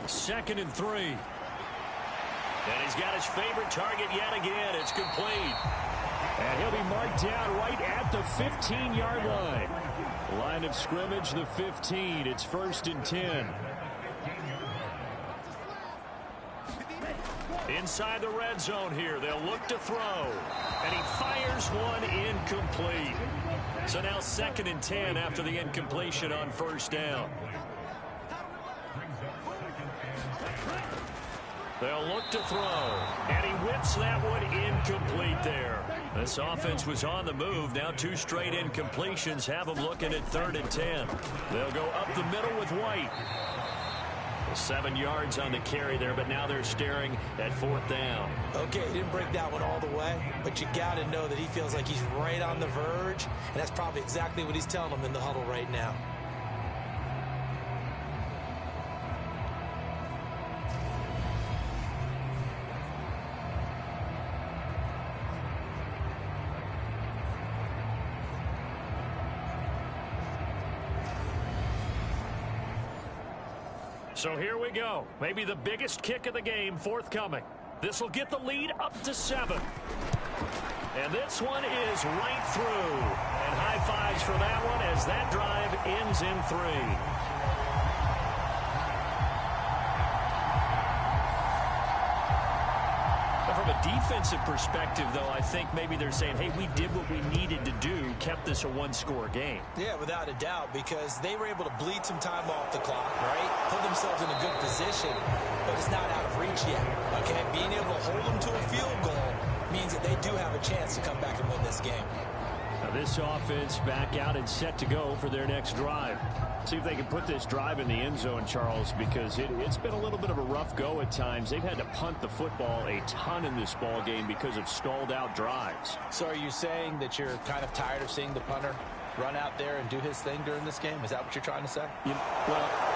Second and 3. And he's got his favorite target yet again. It's complete. And he'll be marked down right at the 15-yard line. Line of scrimmage, the 15. It's first and 10. Inside the red zone here. They'll look to throw. And he fires one incomplete. So now 2nd and 10 after the incompletion on first down. They'll look to throw, and he whips that one incomplete there. This offense was on the move. Now 2 straight incompletions have them looking at 3rd and 10. They'll go up the middle with White. 7 yards on the carry there, but now they're staring at 4th down. Okay, he didn't break that one all the way, but you got to know that he feels like he's right on the verge, and that's probably exactly what he's telling them in the huddle right now. So here we go. Maybe the biggest kick of the game forthcoming. This will get the lead up to 7. And this one is right through. And high fives for that one as that drive ends in 3. From a defensive perspective, though, I think maybe they're saying, hey, we did what we needed to do, kept this a 1-score game. Yeah, without a doubt, because they were able to bleed some time off the clock, right? Put themselves in a good position, but it's not out of reach yet, okay? Being able to hold them to a field goal means that they do have a chance to come back and win this game. Now this offense back out and set to go for their next drive. See if they can put this drive in the end zone, Charles, because it's been a little bit of a rough go at times. They've had to punt the football a ton in this ball game because of stalled out drives. So are you saying that you're kind of tired of seeing the punter run out there and do his thing during this game? Is that what you're trying to say? Well,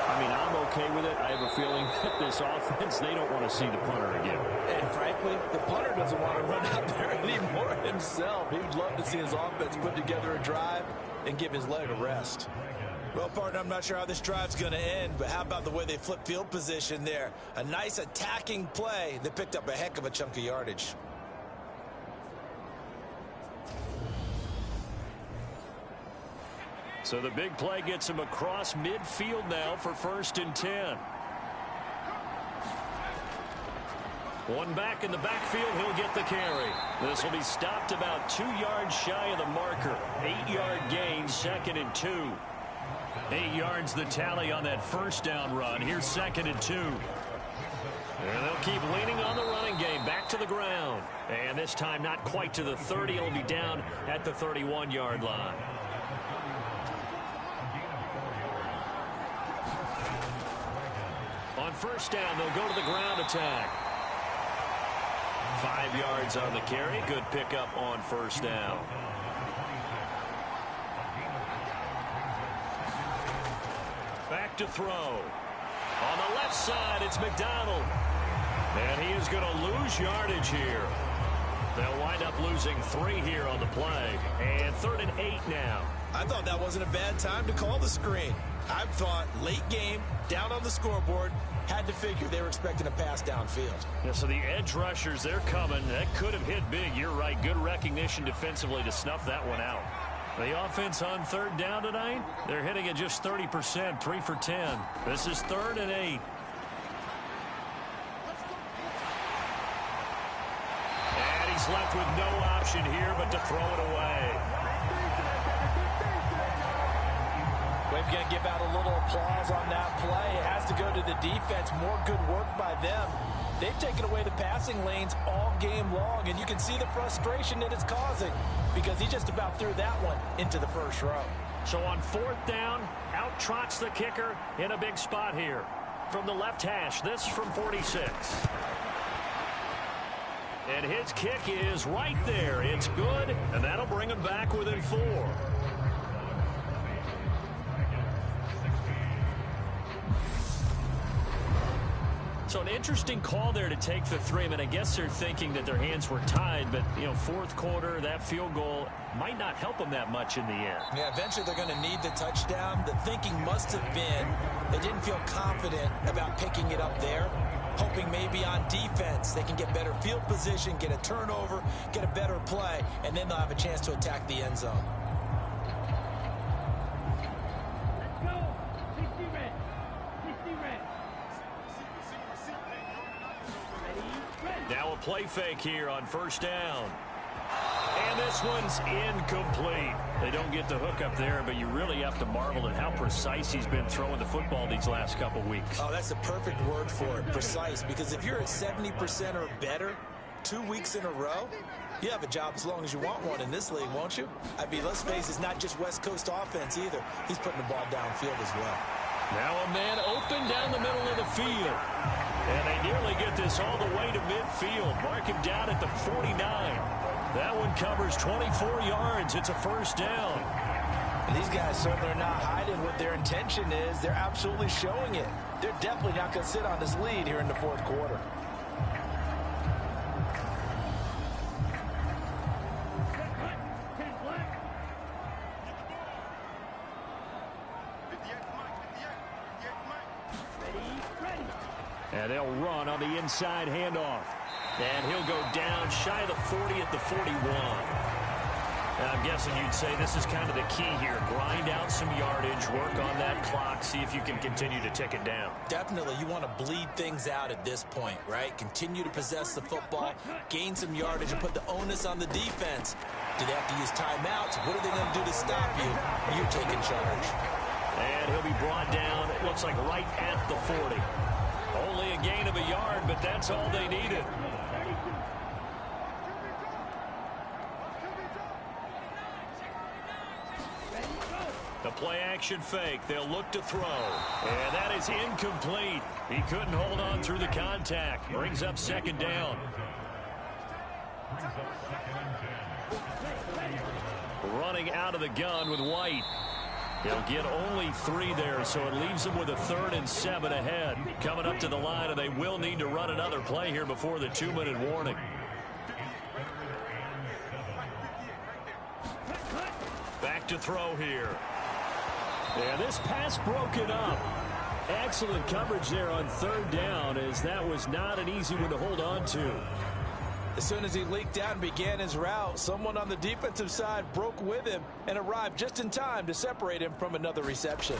I mean, I'm okay with it. I have a feeling that this offense, they don't want to see the punter again. And frankly, the punter doesn't want to run out there anymore himself. He would love to see his offense put together a drive and give his leg a rest. Well, partner, I'm not sure how this drive's going to end, but how about the way they flip field position there? A nice attacking play that picked up a heck of a chunk of yardage. So the big play gets him across midfield now for 1st and 10. One back in the backfield, he'll get the carry. This will be stopped about 2 yards shy of the marker. 8-yard gain, 2nd and 2. 8 yards the tally on that first down run. Here's 2nd and 2. And they'll keep leaning on the running game. Back to the ground. And this time not quite to the 30. It'll be down at the 31-yard line. On first down, they'll go to the ground attack. 5 yards on the carry. Good pickup on first down. Back to throw. On the left side, it's McDonald. And he is going to lose yardage here. They'll wind up losing 3 here on the play. And 3rd and 8 now. I thought that wasn't a bad time to call the screen. I thought late game, down on the scoreboard, had to figure they were expecting a pass downfield. Yeah, so the edge rushers, they're coming. That could have hit big. You're right. Good recognition defensively to snuff that one out. The offense on 3rd down tonight, they're hitting at just 30%, 3 for 10. This is 3rd and 8. And he's left with no option here but to throw it away. We're going to give out a little applause on that play. It has to go to the defense. More good work by them. They've taken away the passing lanes all game long, and you can see the frustration that it's causing because he just about threw that one into the first row. So on 4th down, out trots the kicker in a big spot here. From the left hash, this from 46. And his kick is right there. It's good, and that'll bring him back within 4. So an interesting call there to take the 3. I mean, I guess they're thinking that their hands were tied, but, you know, 4th quarter, that field goal might not help them that much in the end. Yeah, eventually they're going to need the touchdown. The thinking must have been they didn't feel confident about picking it up there, hoping maybe on defense they can get better field position, get a turnover, get a better play, and then they'll have a chance to attack the end zone. Let's go. 60 red. 60 red. Now a play fake here on 1st down. And And this one's incomplete. They don't get the hook up there, but you really have to marvel at how precise he's been throwing the football these last couple weeks. Oh, that's the perfect word for it, precise, because if you're at 70% or better 2 weeks in a row, you have a job as long as you want one in this league, won't you? I mean, let's face it, it's not just West Coast offense either. He's putting the ball downfield as well. Now a man open down the middle of the field. And they nearly get this all the way to midfield. Mark him down at the 49. That one covers 24 yards. It's a first down. And these guys certainly are not hiding what their intention is. They're absolutely showing it. They're definitely not going to sit on this lead here in the fourth quarter. And they'll run on the inside handoff. And he'll go down shy of the 40 at the 41. And I'm guessing you'd say this is kind of the key here. Grind out some yardage, work on that clock, see if you can continue to tick it down. Definitely, you want to bleed things out at this point, right? Continue to possess the football, gain some yardage, and put the onus on the defense. Do they have to use timeouts? What are they going to do to stop you? You're taking charge. And he'll be brought down, it looks like right at the 40. Only a gain of a yard, but that's all they needed. The play-action fake. They'll look to throw. And that is incomplete. He couldn't hold on through the contact. Brings up second down. Running out of the gun with White. He'll get only 3 there, so it leaves him with a 3rd and 7 ahead. Coming up to the line, and they will need to run another play here before the 2-minute warning. Back to throw here. Yeah, this pass broken up. Excellent coverage there on 3rd down, as that was not an easy one to hold on to. As soon as he leaked out and began his route, someone on the defensive side broke with him and arrived just in time to separate him from another reception.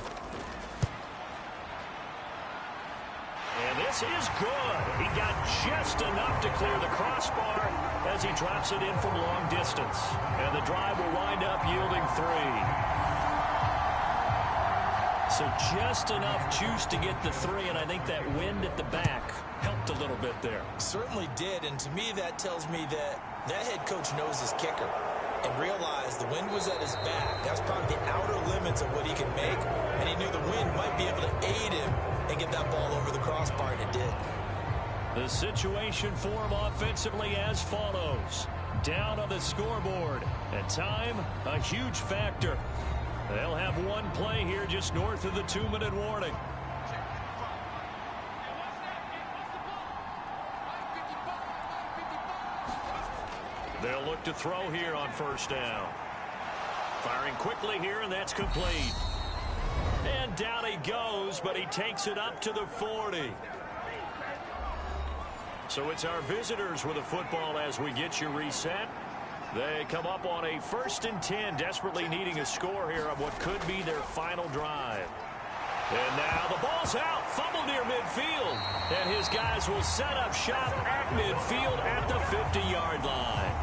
And this is good. He got just enough to clear the crossbar as he drops it in from long distance. And the drive will wind up yielding 3. So just enough juice to get the 3, and I think that wind at the back helped a little bit there. Certainly did, and to me that tells me that head coach knows his kicker and realized the wind was at his back. That's probably the outer limits of what he can make, and he knew the wind might be able to aid him and get that ball over the crossbar, and it did. The situation for him offensively as follows. Down on the scoreboard, and time, a huge factor. They'll have one play here just north of the 2-minute warning. They'll look to throw here on first down. Firing quickly here, and that's complete. And down he goes, but he takes it up to the 40. So it's our visitors with the football as we get you reset. They come up on a 1st and 10, desperately needing a score here on what could be their final drive. And now the ball's out, fumble near midfield. And his guys will set up shop at midfield at the 50-yard line.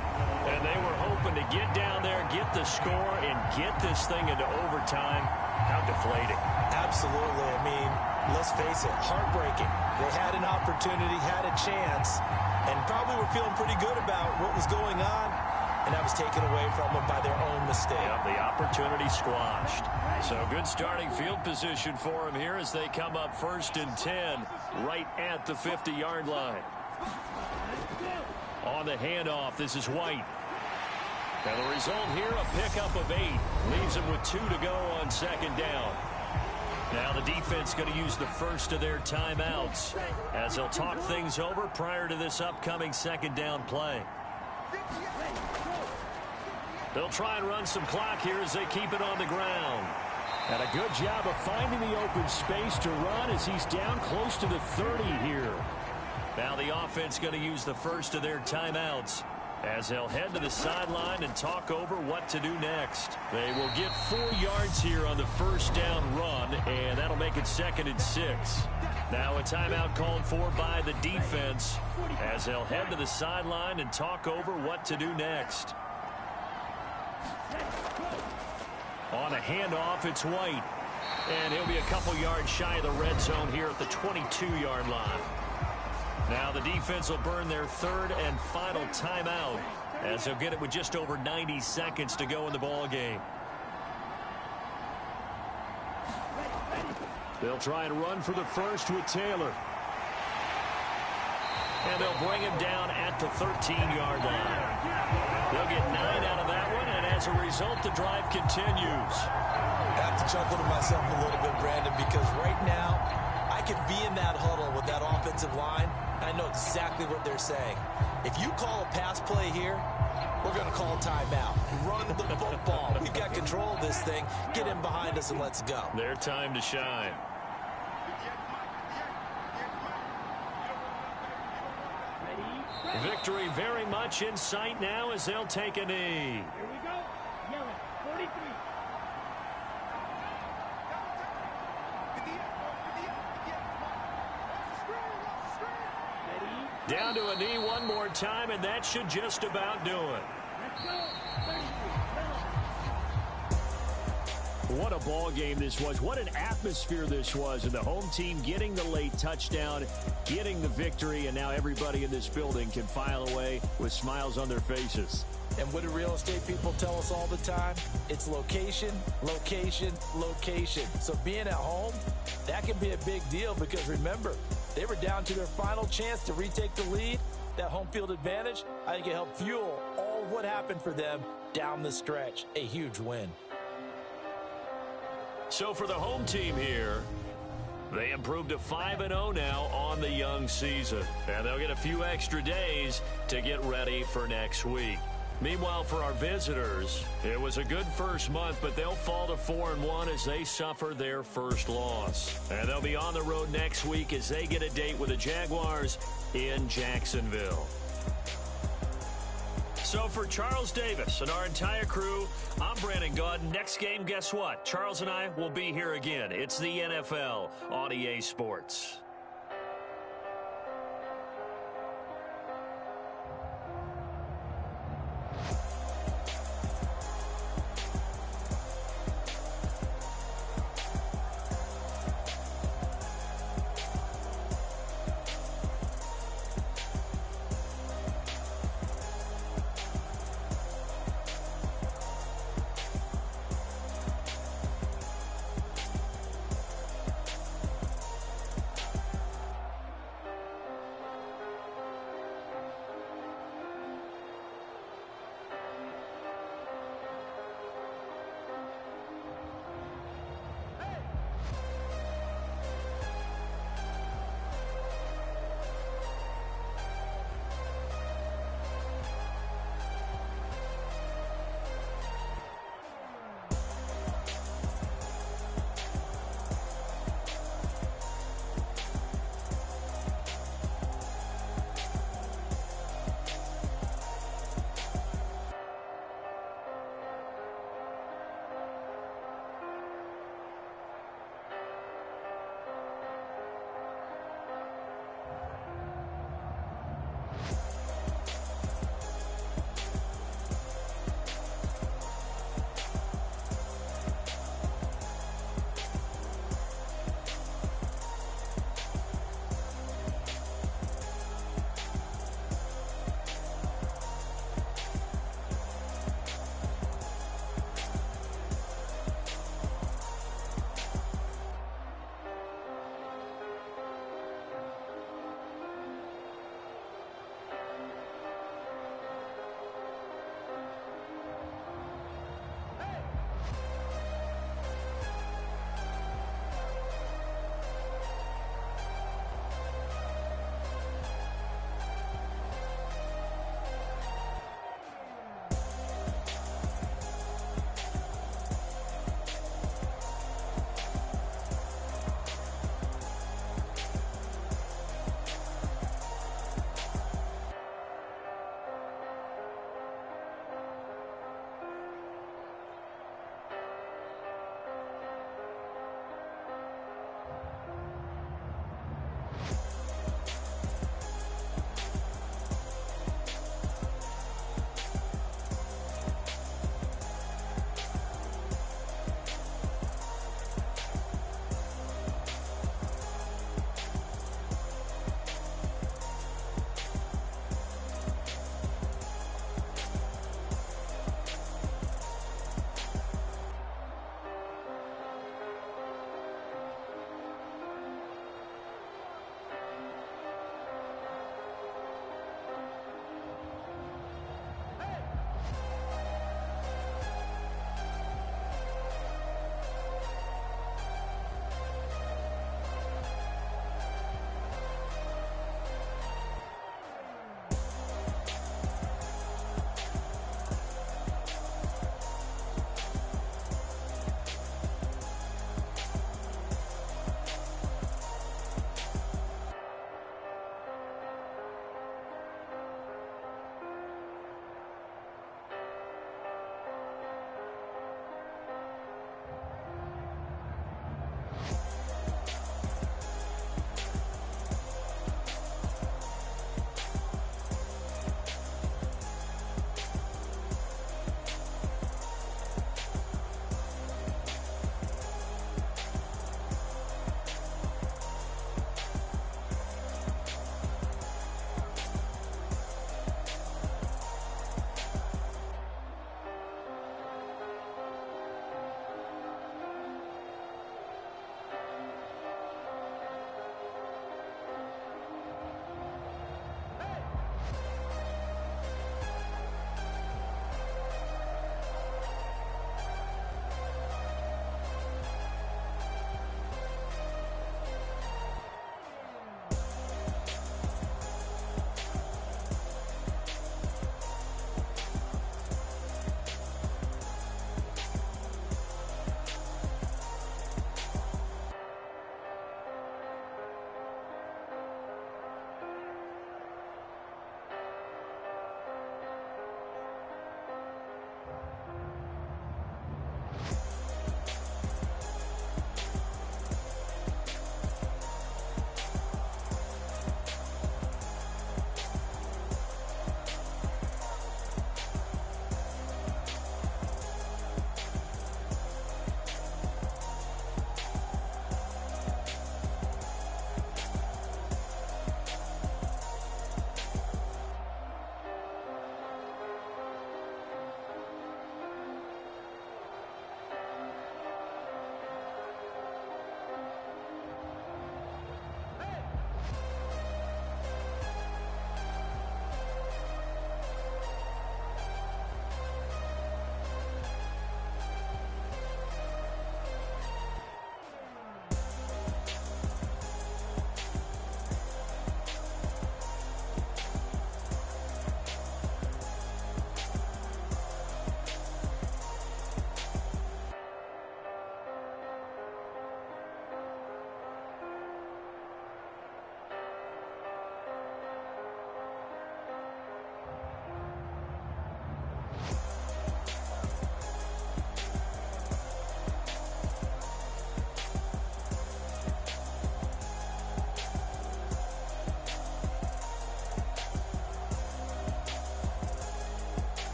And they were hoping to get down there, get the score, and get this thing into overtime. How deflating. Absolutely. I mean, let's face it, heartbreaking. They had an opportunity, had a chance, and probably were feeling pretty good about what was going on. And that was taken away from them by their own mistake. Yep, the opportunity squashed. So good starting field position for them here as they come up 1st and 10 right at the 50-yard line. On the handoff, this is White. And the result here, a pickup of 8. Leaves them with 2 to go on 2nd down. Now the defense going to use the first of their timeouts as they'll talk things over prior to this upcoming 2nd down play. They'll try and run some clock here as they keep it on the ground. And a good job of finding the open space to run as he's down close to the 30 here. Now the offense going to use the first of their timeouts as they'll head to the sideline and talk over what to do next. They will get 4 yards here on the first down run, and that'll make it 2nd and 6. Now a timeout called for by the defense as they'll head to the sideline and talk over what to do next. On a handoff, it's White. And he'll be a couple yards shy of the red zone here at the 22-yard line. Now the defense will burn their third and final timeout as they'll get it with just over 90 seconds to go in the ball game. They'll try and run for the first with Taylor. And they'll bring him down at the 13-yard line. They'll get 9 out of that one, and as a result, the drive continues. I have to chuckle to myself a little bit, Brandon, because right now I could be in that huddle with that offensive line, and I know exactly what they're saying. If you call a pass play here, we're going to call a timeout. Run the football. We've got control of this thing. Get in behind us and let's go. Their time to shine. Victory very much in sight now as they'll take a knee. Here we go. Yell it. 43. Ready? Down to a knee one more time, and that should just about do it. Let's go. 33. What a ball game this was. What an atmosphere this was. And the home team getting the late touchdown, getting the victory, and now everybody in this building can file away with smiles on their faces. And what do real estate people tell us all the time? It's location, location, location. So being at home, that can be a big deal because remember, they were down to their final chance to retake the lead. That home field advantage, I think it helped fuel all what happened for them down the stretch. A huge win. So for the home team here, they improved to 5-0 now on the young season. And they'll get a few extra days to get ready for next week. Meanwhile, for our visitors, it was a good first month, but they'll fall to 4-1 as they suffer their first loss. And they'll be on the road next week as they get a date with the Jaguars in Jacksonville. So for Charles Davis and our entire crew, I'm Brandon Gaudin. Next game, guess what? Charles and I will be here again. It's the NFL on EA Sports.